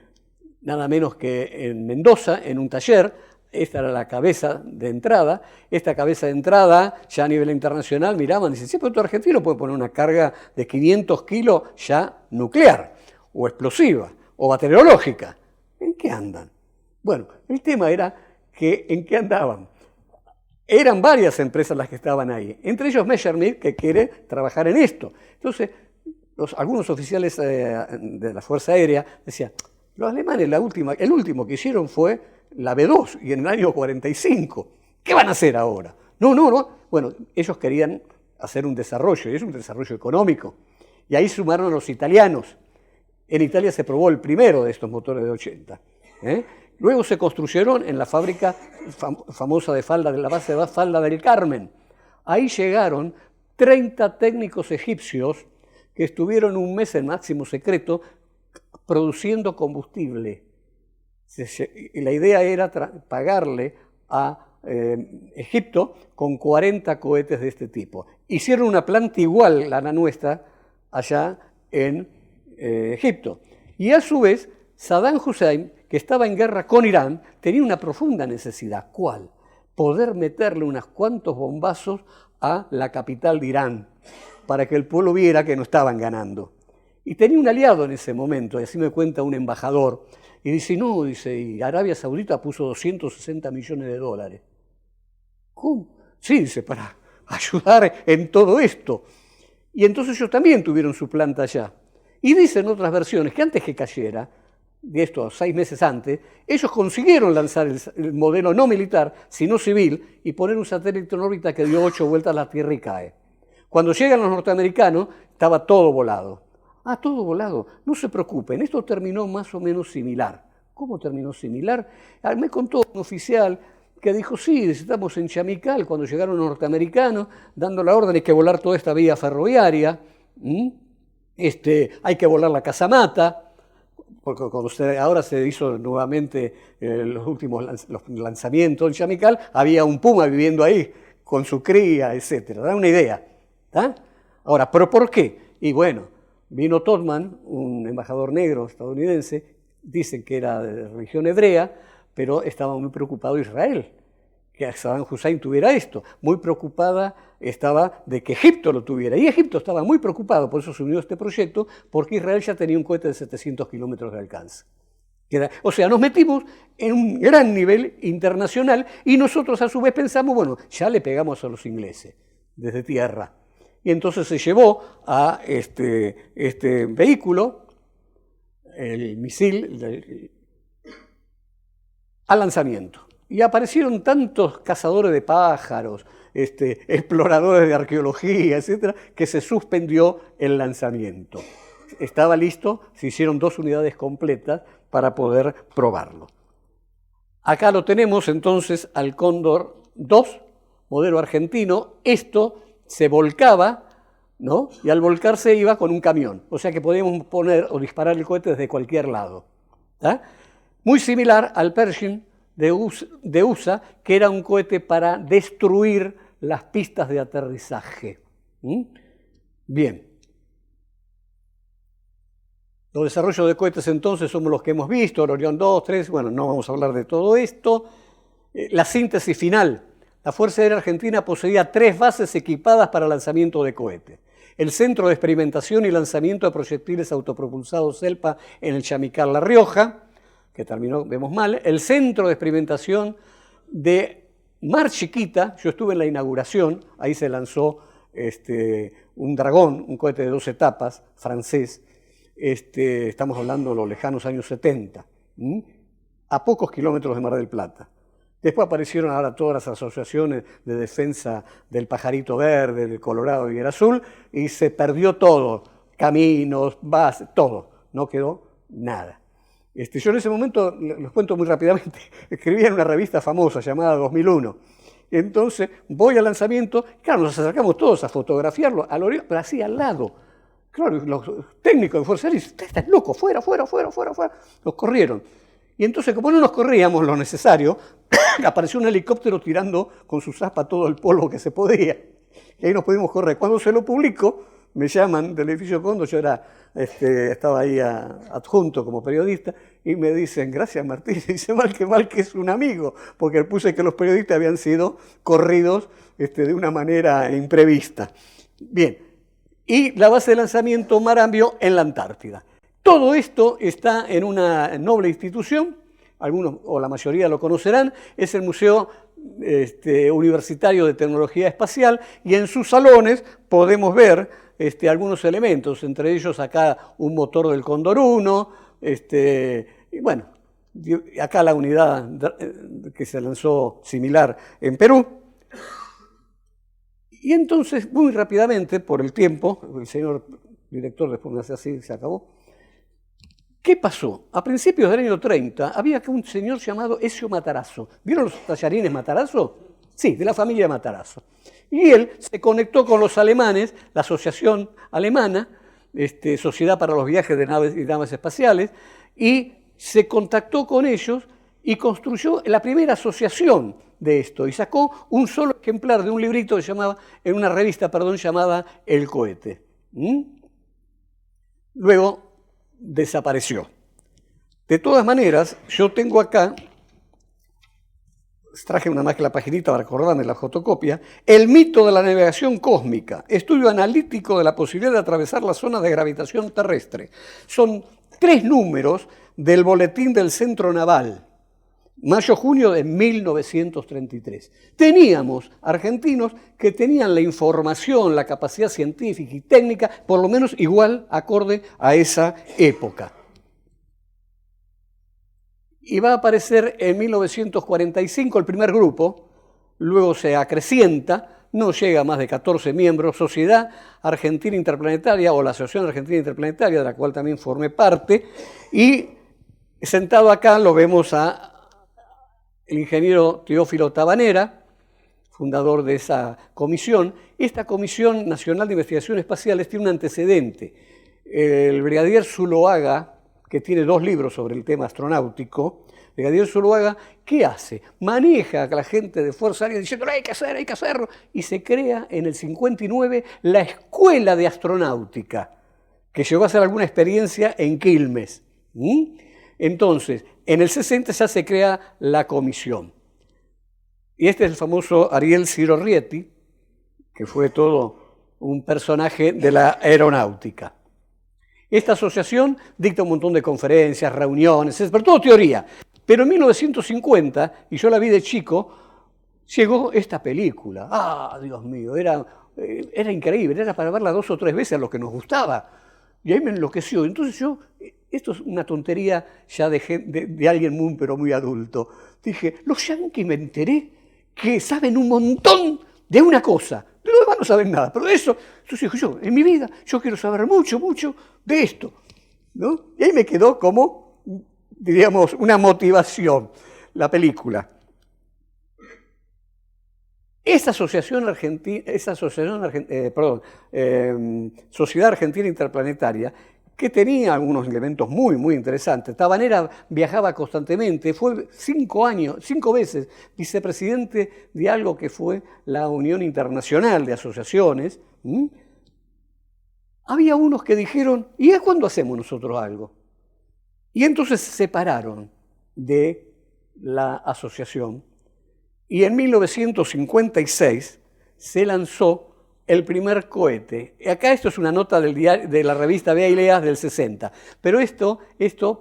nada menos que en Mendoza, en un taller. esta era la cabeza de entrada. Esta cabeza de entrada, ya a nivel internacional, miraban y dicen, sí, pero todo argentino puede poner una carga de 500 kilos ya nuclear, o explosiva, o bacteriológica. ¿En qué andan? Bueno, el tema era que ¿en qué andaban? Eran varias empresas las que estaban ahí, entre ellos Messerschmitt, que quiere trabajar en esto. Entonces, algunos oficiales de la Fuerza Aérea decían, los alemanes el último que hicieron fue la B-2 y en el año 45. ¿Qué van a hacer ahora? No. Bueno, ellos querían hacer un desarrollo, y es un desarrollo económico. Y ahí sumaron a los italianos. En Italia se probó el primero de estos motores de 80. Luego se construyeron en la fábrica famosa de la base de Falda del Carmen. Ahí llegaron 30 técnicos egipcios que estuvieron un mes en máximo secreto produciendo combustible. Y la idea era pagarle a Egipto con 40 cohetes de este tipo. Hicieron una planta igual a la nuestra allá en Egipto. Y a su vez, Saddam Hussein, que estaba en guerra con Irán, tenía una profunda necesidad. ¿Cuál? Poder meterle unos cuantos bombazos a la capital de Irán, para que el pueblo viera que no estaban ganando. Y tenía un aliado en ese momento, y así me cuenta un embajador, y dice, no, dice, y Arabia Saudita puso 260 millones de dólares. ¿Cómo? Sí, dice, para ayudar en todo esto. Y entonces ellos también tuvieron su planta allá. Y dicen otras versiones que antes que cayera, de esto 6 meses antes, ellos consiguieron lanzar el modelo no militar, sino civil, y poner un satélite en órbita que dio 8 vueltas a la Tierra y cae. Cuando llegan los norteamericanos, estaba todo volado. Ah, todo volado. No se preocupen, esto terminó más o menos similar. ¿Cómo terminó similar? Me contó un oficial que dijo, sí, estamos en Chamical, cuando llegaron los norteamericanos, dando la orden de que volar toda esta vía ferroviaria, hay que volar la casamata, porque ahora se hizo nuevamente los últimos lanzamientos en Chamical, había un puma viviendo ahí con su cría, etc. Da una idea. Ahora, ¿pero por qué? Y bueno, vino Todman, un embajador negro estadounidense, dicen que era de religión hebrea, pero estaba muy preocupado Israel, que Saddam Hussein tuviera esto. Muy preocupada estaba de que Egipto lo tuviera. Y Egipto estaba muy preocupado, por eso se unió a este proyecto, porque Israel ya tenía un cohete de 700 kilómetros de alcance. O sea, nos metimos en un gran nivel internacional y nosotros a su vez pensamos, bueno, ya le pegamos a los ingleses desde tierra. Y entonces se llevó a este vehículo, el misil, al lanzamiento. Y aparecieron tantos cazadores de pájaros, exploradores de arqueología, etcétera, que se suspendió el lanzamiento. Estaba listo, se hicieron 2 unidades completas para poder probarlo. Acá lo tenemos entonces al Cóndor 2, modelo argentino. Esto se volcaba, ¿no? Y al volcarse iba con un camión. O sea que podíamos poner o disparar el cohete desde cualquier lado. Muy similar al Pershing de USA, que era un cohete para destruir las pistas de aterrizaje. Bien. Los desarrollos de cohetes entonces somos los que hemos visto, el Orión 2, 3, bueno, no vamos a hablar de todo esto. La síntesis final. La Fuerza Aérea Argentina poseía 3 bases equipadas para lanzamiento de cohetes. El Centro de Experimentación y Lanzamiento de Proyectiles Autopropulsados CELPA en el Chamical La Rioja, que terminó, vemos mal, el Centro de Experimentación de Mar Chiquita, yo estuve en la inauguración, ahí se lanzó un Dragón, un cohete de 2 etapas, francés, estamos hablando de los lejanos años 70, a pocos kilómetros de Mar del Plata. Después aparecieron ahora todas las asociaciones de defensa del pajarito verde, del colorado y el azul, y se perdió todo, caminos, bases, todo, no quedó nada. Yo en ese momento, los cuento muy rápidamente, escribía en una revista famosa llamada 2001. Entonces voy al lanzamiento, claro, nos acercamos todos a fotografiarlo, pero así al lado. Claro, los técnicos de Fuerza Aérea dicen, estás loco, fuera. Nos corrieron. Y entonces, como no nos corríamos lo necesario, apareció un helicóptero tirando con su aspa todo el polvo que se podía. Y ahí nos pudimos correr. Cuando se lo publicó, me llaman del edificio Condor, yo estaba ahí adjunto como periodista, y me dicen, gracias Martín, y dice, mal que es un amigo, porque puse que los periodistas habían sido corridos de una manera imprevista. Bien, y la base de lanzamiento Marambio en la Antártida. Todo esto está en una noble institución, algunos o la mayoría lo conocerán, es el Museo Universitario de Tecnología Espacial, y en sus salones podemos ver algunos elementos, entre ellos acá un motor del Cóndor 1, y bueno, acá la unidad que se lanzó similar en Perú. Y entonces, muy rápidamente, por el tiempo, el señor director después me hace así, se acabó. ¿Qué pasó? A principios del año 30 había un señor llamado Ezio Matarazzo. ¿Vieron los tallarines Matarazzo? Sí, de la familia Matarazzo. Y él se conectó con los alemanes, la asociación alemana, Sociedad para los Viajes de Naves y Naves Espaciales, y se contactó con ellos y construyó la primera asociación de esto, y sacó un solo ejemplar de un librito que llamaba, en una revista, llamada El Cohete. Luego desapareció. De todas maneras, yo tengo acá, traje una más que la paginita para acordarme la fotocopia, El mito de la navegación cósmica, estudio analítico de la posibilidad de atravesar las zonas de gravitación terrestre. Son 3 números del Boletín del Centro Naval, mayo-junio de 1933. Teníamos argentinos que tenían la información, la capacidad científica y técnica, por lo menos igual, acorde a esa época. Y va a aparecer en 1945 el primer grupo, luego se acrecienta, no llega a más de 14 miembros, Sociedad Argentina Interplanetaria o la Asociación Argentina Interplanetaria, de la cual también formé parte, y sentado acá lo vemos a el ingeniero Teófilo Tabanera, fundador de esa comisión. Esta Comisión Nacional de Investigaciones Espaciales tiene un antecedente. El brigadier Zuloaga, que tiene 2 libros sobre el tema astronáutico, el brigadier Zuloaga, ¿qué hace? Maneja a la gente de Fuerza Aérea diciendo hay que hacerlo, y se crea en el 59 la Escuela de Astronáutica, que llegó a hacer alguna experiencia en Quilmes. Entonces, en el 60 ya se crea la comisión. Y este es el famoso Ariel Cirorrietti, que fue todo un personaje de la aeronáutica. Esta asociación dicta un montón de conferencias, reuniones, pero todo teoría. Pero en 1950, y yo la vi de chico, llegó esta película. ¡Ah, Dios mío! Era increíble, era para verla 2 o 3 veces a lo que nos gustaba. Y ahí me enloqueció. Entonces yo, esto es una tontería ya de alguien muy adulto. Dije, los yanquis me enteré que saben un montón de una cosa. De lo demás no saben nada, pero de eso, entonces yo, en mi vida, yo quiero saber mucho de esto, ¿no? Y ahí me quedó como, diríamos, una motivación, la película. Esa Sociedad Argentina Interplanetaria, que tenía algunos elementos muy interesantes. Tabanera viajaba constantemente, fue 5 veces vicepresidente de algo que fue la Unión Internacional de Asociaciones. Había unos que dijeron, ¿y a cuándo hacemos nosotros algo? Y entonces se separaron de la asociación. Y en 1956 se lanzó el primer cohete. Acá esto es una nota de la revista Vea y Leas del 60, pero esto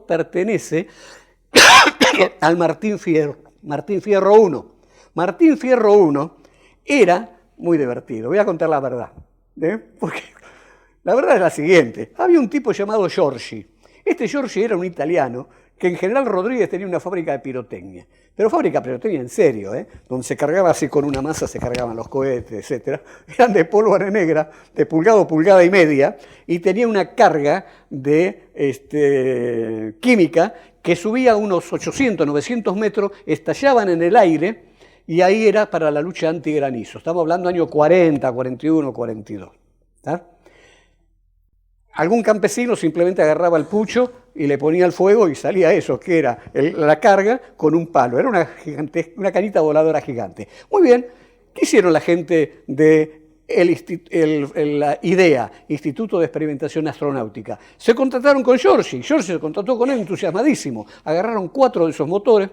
pertenece al Martín Fierro 1. Martín Fierro 1 era muy divertido, voy a contar la verdad, porque la verdad es la siguiente. Había un tipo llamado Giorgi. Este Giorgi era un italiano que en General Rodríguez tenía una fábrica de pirotecnia. Pero fábrica de pirotecnia en serio, donde se cargaba así con una masa, se cargaban los cohetes, etc. Eran de pólvora negra, de pulgada y media, y tenía una carga de química que subía unos 800, 900 metros, estallaban en el aire, y ahí era para la lucha antigranizo. Estamos hablando año 40, 41, 42. ¿Está? Algún campesino simplemente agarraba el pucho y le ponía el fuego y salía eso, que era la carga con un palo. Era una canita voladora gigante. Muy bien, ¿qué hicieron la gente de la IDEA, Instituto de Experimentación Astronáutica. Se contrataron con Giorgi se contrató con él entusiasmadísimo. Agarraron 4 de esos motores,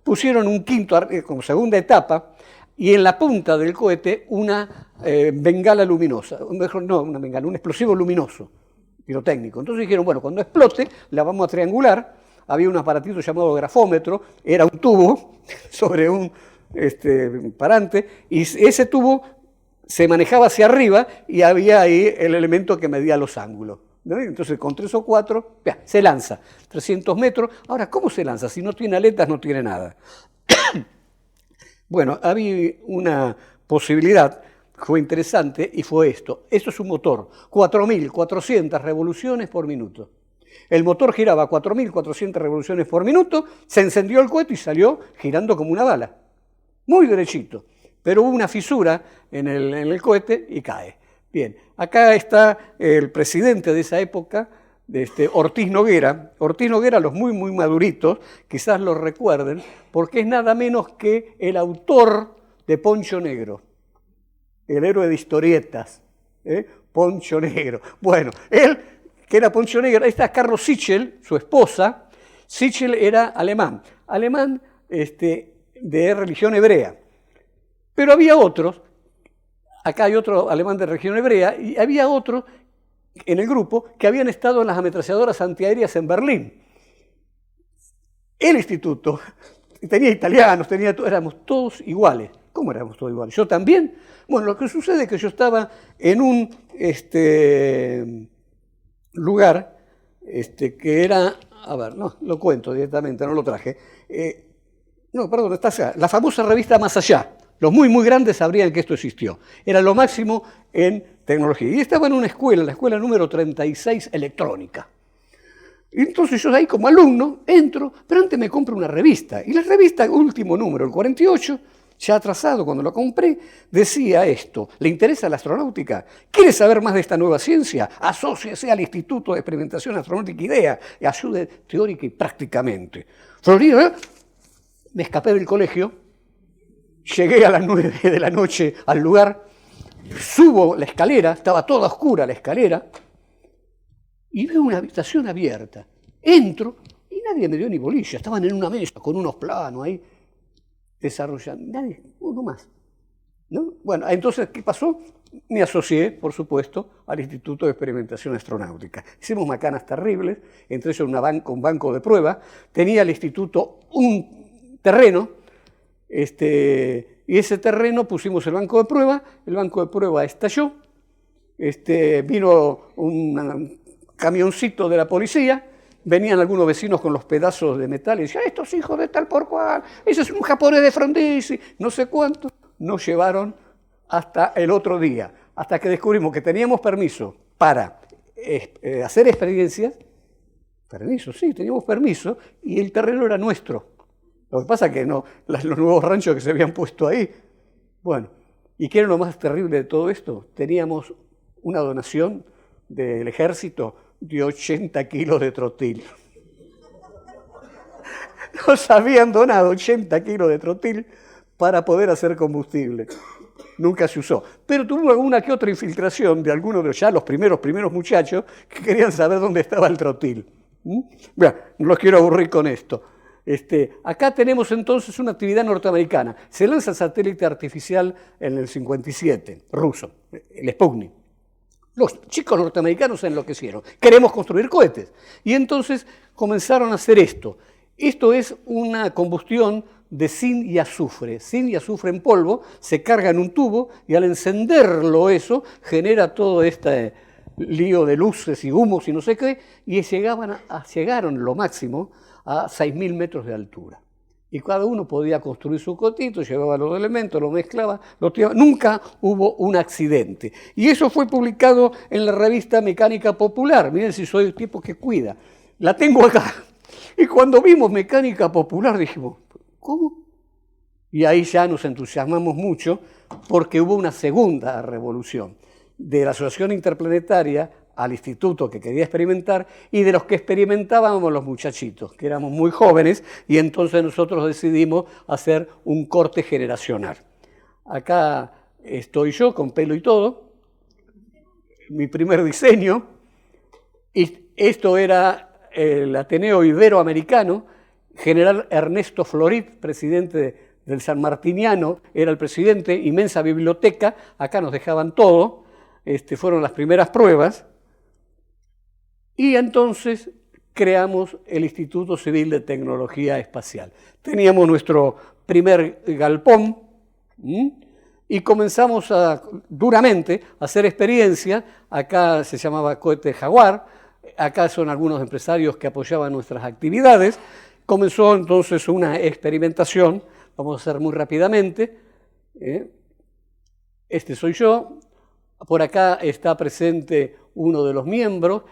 pusieron un quinto como segunda etapa y en la punta del cohete una bengala luminosa, mejor no una bengala, un explosivo luminoso, pirotécnico. Entonces dijeron, bueno, cuando explote la vamos a triangular. Había un aparatito llamado grafómetro, era un tubo sobre un parante y ese tubo se manejaba hacia arriba y había ahí el elemento que medía los ángulos. ¿No? Entonces, con 3 o 4, se lanza 300 metros. Ahora, ¿cómo se lanza? Si no tiene aletas, no tiene nada. Bueno, había una posibilidad, fue interesante, y fue esto. Esto es un motor, 4.400 revoluciones por minuto. El motor giraba a 4.400 revoluciones por minuto, se encendió el cohete y salió girando como una bala. Muy derechito. Pero hubo una fisura en el cohete y cae. Bien, acá está el presidente de esa época, Ortiz Noguera. Ortiz Noguera, los muy, muy maduritos, quizás lo recuerden, porque es nada menos que el autor de Poncho Negro, el héroe de historietas, Poncho Negro. Bueno, él, que era Poncho Negro, ahí está Carlos Sichel, su esposa. Sichel era alemán de religión hebrea. Pero había otros, acá hay otro alemán de religión hebrea, y había otros en el grupo que habían estado en las ametralladoras antiaéreas en Berlín. El instituto tenía italianos, éramos todos iguales. ¿Cómo éramos todos iguales? ¿Yo también? Bueno, lo que sucede es que yo estaba en un lugar que era, a ver, no, lo cuento directamente, no lo traje. No, perdón, está acá, la famosa revista Más Allá. Los muy, muy grandes sabrían que esto existió. Era lo máximo en tecnología. Y estaba en una escuela, la escuela número 36, electrónica. Y entonces yo ahí como alumno entro, pero antes me compro una revista. Y la revista, último número, el 48, ya atrasado cuando lo compré, decía esto: ¿le interesa la astronáutica? ¿Quiere saber más de esta nueva ciencia? Asóciese al Instituto de Experimentación Astronáutica IDEA y ayude teórica y prácticamente. Florida, me escapé del colegio. Llegué a las 9 de la noche al lugar, subo la escalera, estaba toda oscura la escalera, y veo una habitación abierta. Entro y nadie me dio ni bolilla, estaban en una mesa con unos planos ahí, desarrollando. Nadie, uno más. ¿No? Bueno, entonces, ¿qué pasó? Me asocié, por supuesto, al Instituto de Experimentación Astronáutica. Hicimos macanas terribles, entre ellos un banco de prueba. Tenía el instituto un terreno, y ese terreno pusimos el banco de prueba estalló, vino un camioncito de la policía, venían algunos vecinos con los pedazos de metal y decían, estos hijos de tal por cual, ese es un japonés de Frondizi, no sé cuánto. Nos llevaron hasta el otro día, hasta que descubrimos que teníamos permiso para hacer experiencias. Permiso, sí, teníamos permiso, y el terreno era nuestro. Lo que pasa es que no, los nuevos ranchos que se habían puesto ahí. Bueno, ¿y qué era lo más terrible de todo esto? Teníamos una donación del ejército de 80 kilos de trotil. Nos habían donado 80 kilos de trotil para poder hacer combustible. Nunca se usó. Pero tuvo alguna que otra infiltración de algunos de los primeros muchachos que querían saber dónde estaba el trotil. Bueno, no los quiero aburrir con esto. Acá tenemos entonces una actividad norteamericana. Se lanza el satélite artificial en el 57, ruso, el Sputnik. Los chicos norteamericanos se enloquecieron. Queremos construir cohetes. Y entonces comenzaron a hacer esto. Esto es una combustión de zinc y azufre. Zinc y azufre en polvo, se carga en un tubo y al encenderlo eso genera todo este lío de luces y humos y no sé qué, y llegaron lo máximo a 6.000 metros de altura. Y cada uno podía construir su cotito, llevaba los elementos, lo mezclaba, lo tiraba. Nunca hubo un accidente. Y eso fue publicado en la revista Mecánica Popular. Miren si soy el tipo que cuida. La tengo acá. Y cuando vimos Mecánica Popular dijimos, ¿cómo? Y ahí ya nos entusiasmamos mucho porque hubo una segunda revolución de la Asociación Interplanetaria al instituto que quería experimentar y de los que experimentábamos los muchachitos, que éramos muy jóvenes, y entonces nosotros decidimos hacer un corte generacional. Acá estoy yo con pelo y todo, mi primer diseño, y esto era el Ateneo Iberoamericano. General Ernesto Florit, presidente del Sanmartiniano, era el presidente, inmensa biblioteca, acá nos dejaban todo, fueron las primeras pruebas, y entonces creamos el Instituto Civil de Tecnología Espacial. Teníamos nuestro primer galpón, y comenzamos duramente a hacer experiencia. Acá se llamaba Cohete Jaguar, acá son algunos empresarios que apoyaban nuestras actividades. Comenzó entonces una experimentación, vamos a hacer muy rápidamente. Este soy yo, por acá está presente uno de los miembros,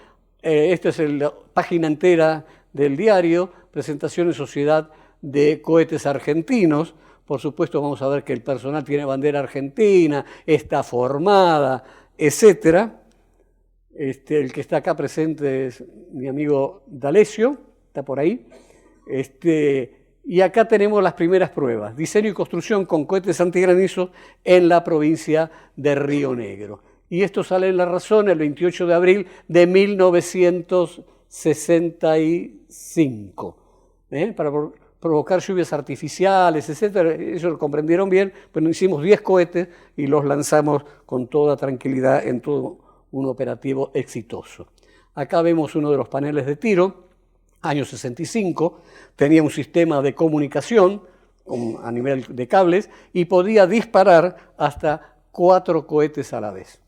esta es la página entera del diario, presentación en sociedad de cohetes argentinos. Por supuesto vamos a ver que el personal tiene bandera argentina, está formada, etc. El que está acá presente es mi amigo D'Alessio, está por ahí. Y acá tenemos las primeras pruebas, diseño y construcción con cohetes antigranizos en la provincia de Río Negro. Y esto sale en La Razón el 28 de abril de 1965. Para provocar lluvias artificiales, etc. Ellos lo comprendieron bien, pero hicimos 10 cohetes y los lanzamos con toda tranquilidad en todo un operativo exitoso. Acá vemos uno de los paneles de tiro, año 65, tenía un sistema de comunicación a nivel de cables y podía disparar hasta 4 cohetes a la vez.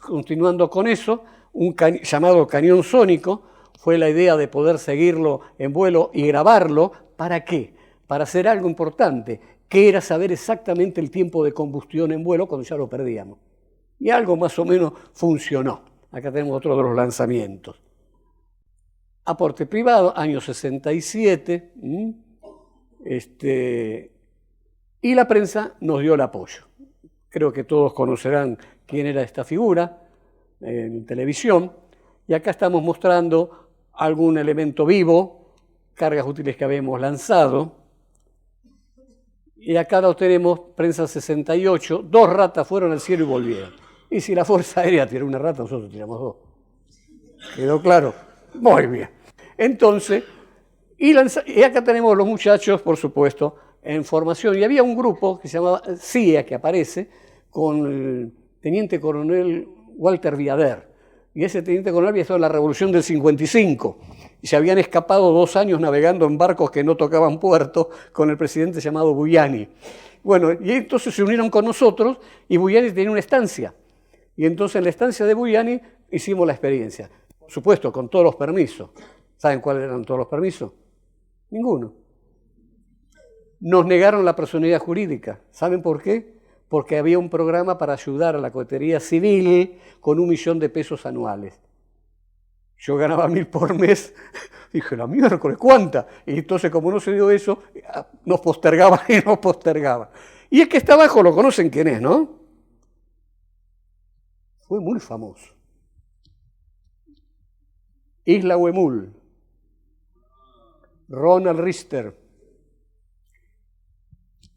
Continuando con eso, un llamado cañón sónico, fue la idea de poder seguirlo en vuelo y grabarlo. ¿Para qué? Para hacer algo importante, que era saber exactamente el tiempo de combustión en vuelo cuando ya lo perdíamos. Y algo más o menos funcionó. Acá tenemos otro de los lanzamientos. Aporte privado, año 67. Y la prensa nos dio el apoyo. Creo que todos conocerán quién era esta figura en televisión. Y acá estamos mostrando algún elemento vivo, cargas útiles que habíamos lanzado. Y acá lo tenemos, prensa 68, 2 ratas fueron al cielo y volvieron. Y si la Fuerza Aérea tiró una rata, nosotros tiramos 2. ¿Quedó claro? Muy bien. Entonces, y acá tenemos los muchachos, por supuesto, en formación. Y había un grupo que se llamaba CIA, que aparece, con el teniente coronel Walter Viader. Y ese teniente coronel había estado en la Revolución del 55 y se habían escapado 2 años navegando en barcos que no tocaban puerto con el presidente llamado Buyani. Bueno, y entonces se unieron con nosotros y Buyani tenía una estancia. Y entonces en la estancia de Buyani hicimos la experiencia. Por supuesto, con todos los permisos. ¿Saben cuáles eran todos los permisos? Ninguno. Nos negaron la personalidad jurídica. ¿Saben por qué? Porque había un programa para ayudar a la cohetería civil con $1 millón de pesos anuales. Yo ganaba 1.000 por mes. Dije, la miércoles, ¿cuánta? Y entonces, como no se dio eso, nos postergaba y nos postergaba. Y el que está abajo lo conocen quién es, ¿no? Fue muy famoso. Isla Huemul. Ronald Richter.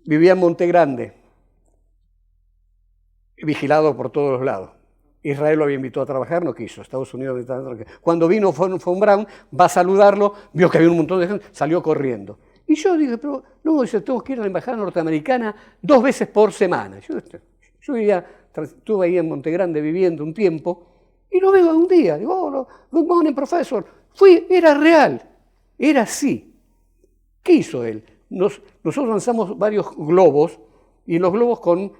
Vivía en Monte Grande, vigilado por todos los lados. Israel lo había invitado a trabajar, no quiso. Estados Unidos... Cuando vino von Braun, va a saludarlo, vio que había un montón de gente, salió corriendo. Y yo dije, pero no, dice, tengo que ir a la embajada norteamericana 2 veces por semana. Yo estuve ahí en Monte Grande viviendo un tiempo, y lo veo un día. Digo, oh, good morning, profesor. Era real, era así. ¿Qué hizo él? Nosotros lanzamos varios globos, y los globos con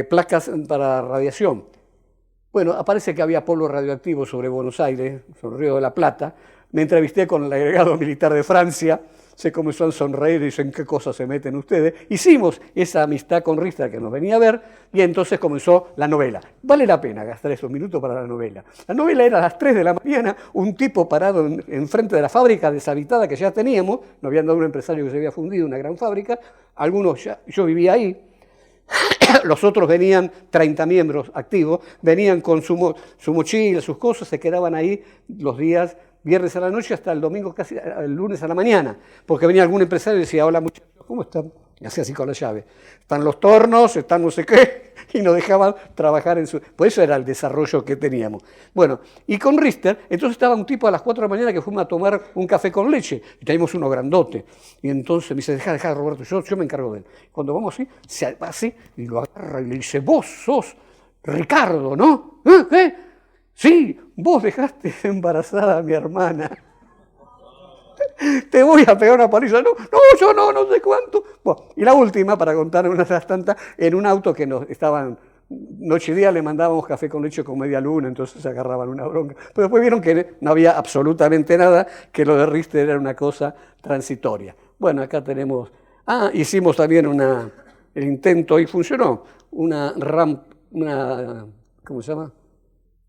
placas para radiación. Bueno, aparece que había polvo radioactivo sobre Buenos Aires, sobre el Río de la Plata. Me entrevisté con el agregado militar de Francia, se comenzó a sonreír y dicen, ¿qué cosas se meten ustedes? Hicimos esa amistad con Richter que nos venía a ver y entonces comenzó la novela. Vale la pena gastar esos minutos para la novela. La novela era a las 3 de la mañana, un tipo parado enfrente de la fábrica deshabitada que ya teníamos, nos habían dado un empresario que se había fundido, una gran fábrica, algunos yo vivía ahí. Los otros venían, 30 miembros activos, venían con su mochila, sus cosas, se quedaban ahí los días, viernes a la noche hasta el domingo, casi el lunes a la mañana, porque venía algún empresario y decía, hola muchachos, ¿cómo están? Y hacía así con la llave. Están los tornos, están no sé qué, y nos dejaban trabajar en su... Pues eso era el desarrollo que teníamos. Bueno, y con Richter, entonces estaba un tipo a las 4 de la mañana que fuimos a tomar un café con leche, y teníamos uno grandote. Y entonces me dice, deja, Roberto, yo me encargo de él. Cuando vamos así, se va así, y lo agarra y le dice, vos sos Ricardo, ¿no? ¿Qué? Sí, vos dejaste embarazada a mi hermana. Te voy a pegar una paliza. No, yo no sé cuánto. Bueno, y la última, para contar una de las tantas, en un auto que nos estaban, noche y día le mandábamos café con leche con media luna, entonces se agarraban una bronca. Pero después vieron que no había absolutamente nada, que lo de Richter era una cosa transitoria. Bueno, acá tenemos, hicimos también el intento y funcionó, ¿cómo se llama?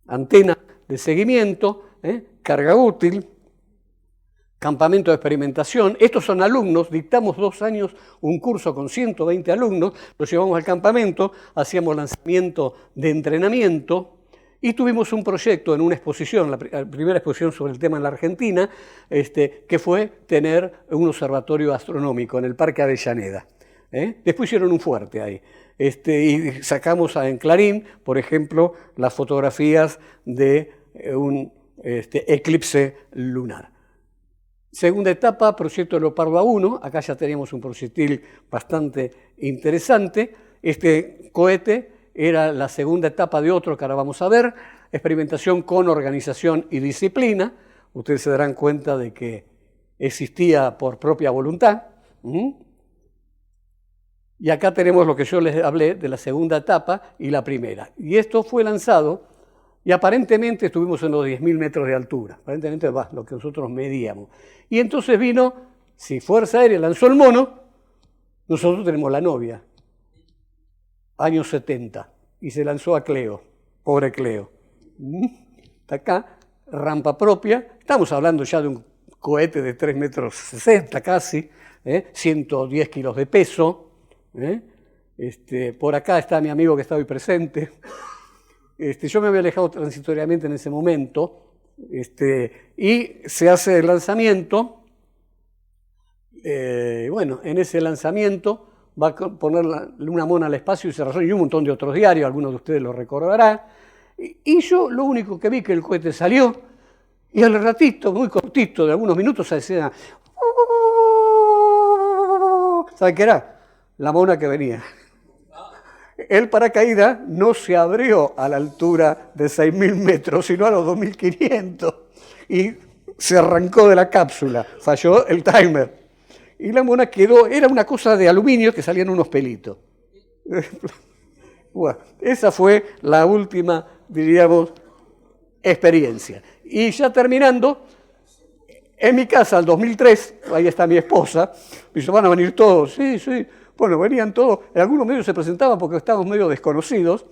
Antena de seguimiento, carga útil, campamento de experimentación. Estos son alumnos, dictamos 2 años un curso con 120 alumnos, los llevamos al campamento, hacíamos lanzamiento de entrenamiento y tuvimos un proyecto en una exposición, la primera exposición sobre el tema en la Argentina, que fue tener un observatorio astronómico en el Parque Avellaneda. Después hicieron un fuerte ahí. Y sacamos en Clarín, por ejemplo, las fotografías de un eclipse lunar. Segunda etapa, proyecto Leopardo A1, acá ya teníamos un proyectil bastante interesante. Este cohete era la segunda etapa de otro que ahora vamos a ver, experimentación con organización y disciplina. Ustedes se darán cuenta de que existía por propia voluntad. Y acá tenemos lo que yo les hablé de la segunda etapa y la primera. Y esto fue lanzado y aparentemente estuvimos en los 10.000 metros de altura. Aparentemente lo que nosotros medíamos. Y entonces vino, si Fuerza Aérea lanzó el mono, nosotros tenemos la novia. Años 70. Y se lanzó a Cleo. Pobre Cleo. Está acá, rampa propia. Estamos hablando ya de un cohete de 3,60 metros casi, 110 kilos de peso. Por acá está mi amigo que está hoy presente. Yo me había alejado transitoriamente en ese momento, y se hace el lanzamiento. Bueno, en ese lanzamiento va a poner una mona al espacio y se razón, y un montón de otros diarios, algunos de ustedes lo recordarán. Y yo lo único que vi que el cohete salió, y al ratito, muy cortito, de algunos minutos, se decía, ¿sabe qué era? La mona que venía. El paracaídas no se abrió a la altura de 6.000 metros, sino a los 2.500. Y se arrancó de la cápsula, falló el timer. Y la mona quedó, era una cosa de aluminio que salían unos pelitos. Bueno, esa fue la última, diríamos, experiencia. Y ya terminando, en mi casa, el 2003, ahí está mi esposa, me dice, van a venir todos, sí. Bueno, venían todos, en algunos medios se presentaban porque estábamos medio desconocidos.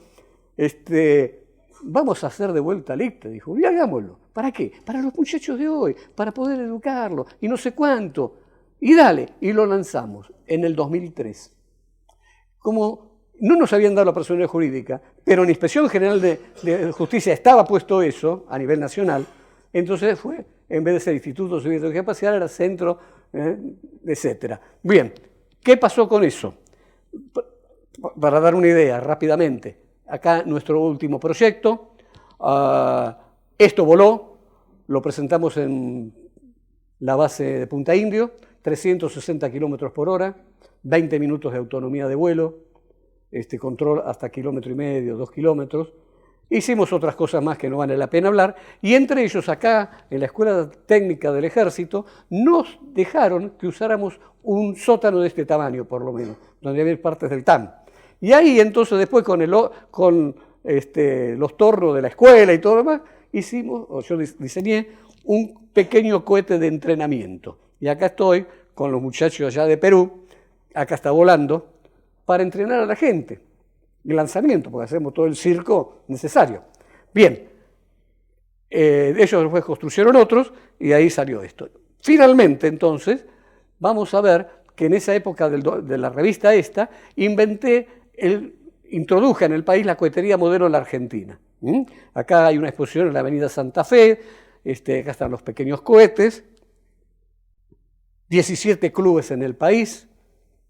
Vamos a hacer de vuelta al ICTA, dijo, y hagámoslo. ¿Para qué? Para los muchachos de hoy, para poder educarlos, y no sé cuánto. Y dale, y lo lanzamos en el 2003. Como no nos habían dado la personalidad jurídica, pero en la Inspección General de Justicia estaba puesto eso a nivel nacional, entonces fue, en vez de ser Instituto Civil de Discapacidad, era centro, etc. Bien. ¿Qué pasó con eso? Para dar una idea rápidamente, acá nuestro último proyecto, esto voló, lo presentamos en la base de Punta Indio, 360 kilómetros por hora, 20 minutos de autonomía de vuelo, control hasta 1,5 km, 2 kilómetros. Hicimos otras cosas más que no vale la pena hablar, y entre ellos acá, en la Escuela Técnica del Ejército, nos dejaron que usáramos un sótano de este tamaño, por lo menos, donde había partes del TAM. Y ahí entonces después con los tornos de la escuela y todo lo demás, yo diseñé un pequeño cohete de entrenamiento. Y acá estoy con los muchachos allá de Perú, acá está volando, para entrenar a la gente. El lanzamiento, porque hacemos todo el circo necesario. Bien, ellos después construyeron otros y ahí salió esto. Finalmente, entonces, vamos a ver que en esa época de la revista esta, introduje en el país la cohetería modelo en la Argentina. Acá hay una exposición en la avenida Santa Fe, acá están los pequeños cohetes, 17 clubes en el país,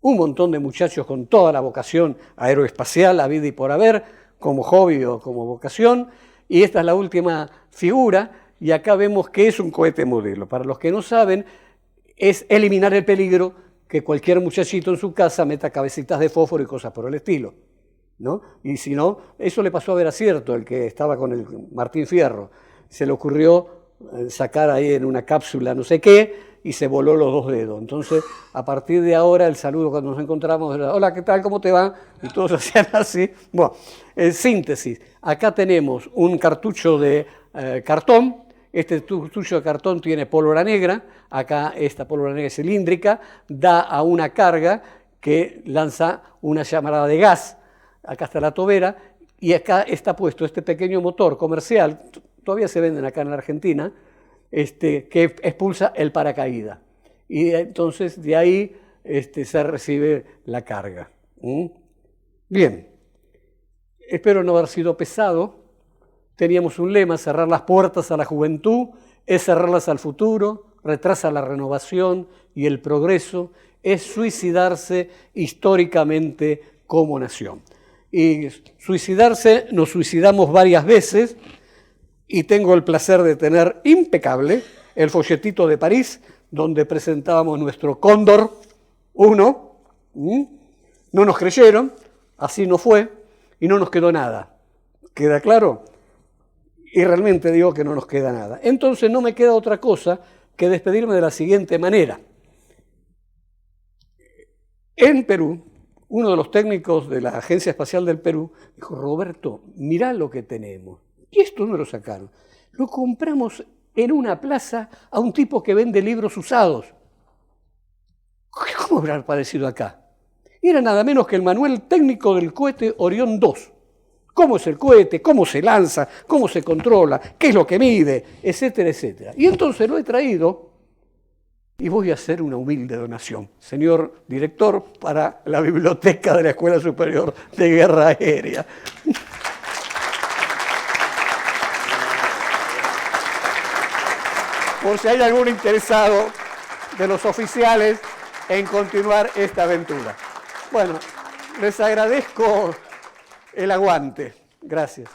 un montón de muchachos con toda la vocación aeroespacial, habida y por haber, como hobby o como vocación, y esta es la última figura, y acá vemos que es un cohete modelo. Para los que no saben, es eliminar el peligro que cualquier muchachito en su casa meta cabecitas de fósforo y cosas por el estilo, ¿no? Y si no, eso le pasó a Veracierto, el que estaba con el Martín Fierro. Se le ocurrió sacar ahí en una cápsula no sé qué, y se voló los 2 dedos. Entonces, a partir de ahora, el saludo cuando nos encontramos era, hola, ¿qué tal? ¿Cómo te va? Y todos hacían así. Bueno, en síntesis, acá tenemos un cartucho de cartón. Este cartucho de cartón tiene pólvora negra. Acá esta pólvora negra es cilíndrica, da a una carga que lanza una llamarada de gas. Acá está la tobera, y acá está puesto este pequeño motor comercial, todavía se venden acá en la Argentina, que expulsa el paracaídas. Y entonces de ahí se recibe la carga. Bien, espero no haber sido pesado. Teníamos un lema: cerrar las puertas a la juventud es cerrarlas al futuro, retrasa la renovación y el progreso, es suicidarse históricamente como nación. Y suicidarse, nos suicidamos varias veces, y tengo el placer de tener impecable el folletito de París, donde presentábamos nuestro Cóndor 1. No nos creyeron, así no fue, y no nos quedó nada. ¿Queda claro? Y realmente digo que no nos queda nada. Entonces no me queda otra cosa que despedirme de la siguiente manera. En Perú, uno de los técnicos de la Agencia Espacial del Perú dijo: Roberto, mirá lo que tenemos. Y esto no lo sacaron. Lo compramos en una plaza a un tipo que vende libros usados. ¿Cómo habrá parecido acá? Era nada menos que el manual técnico del cohete Orión 2. Cómo es el cohete, cómo se lanza, cómo se controla, qué es lo que mide, etcétera, etcétera. Y entonces lo he traído y voy a hacer una humilde donación, señor director, para la biblioteca de la Escuela Superior de Guerra Aérea. Por si hay algún interesado de los oficiales en continuar esta aventura. Bueno, les agradezco el aguante. Gracias.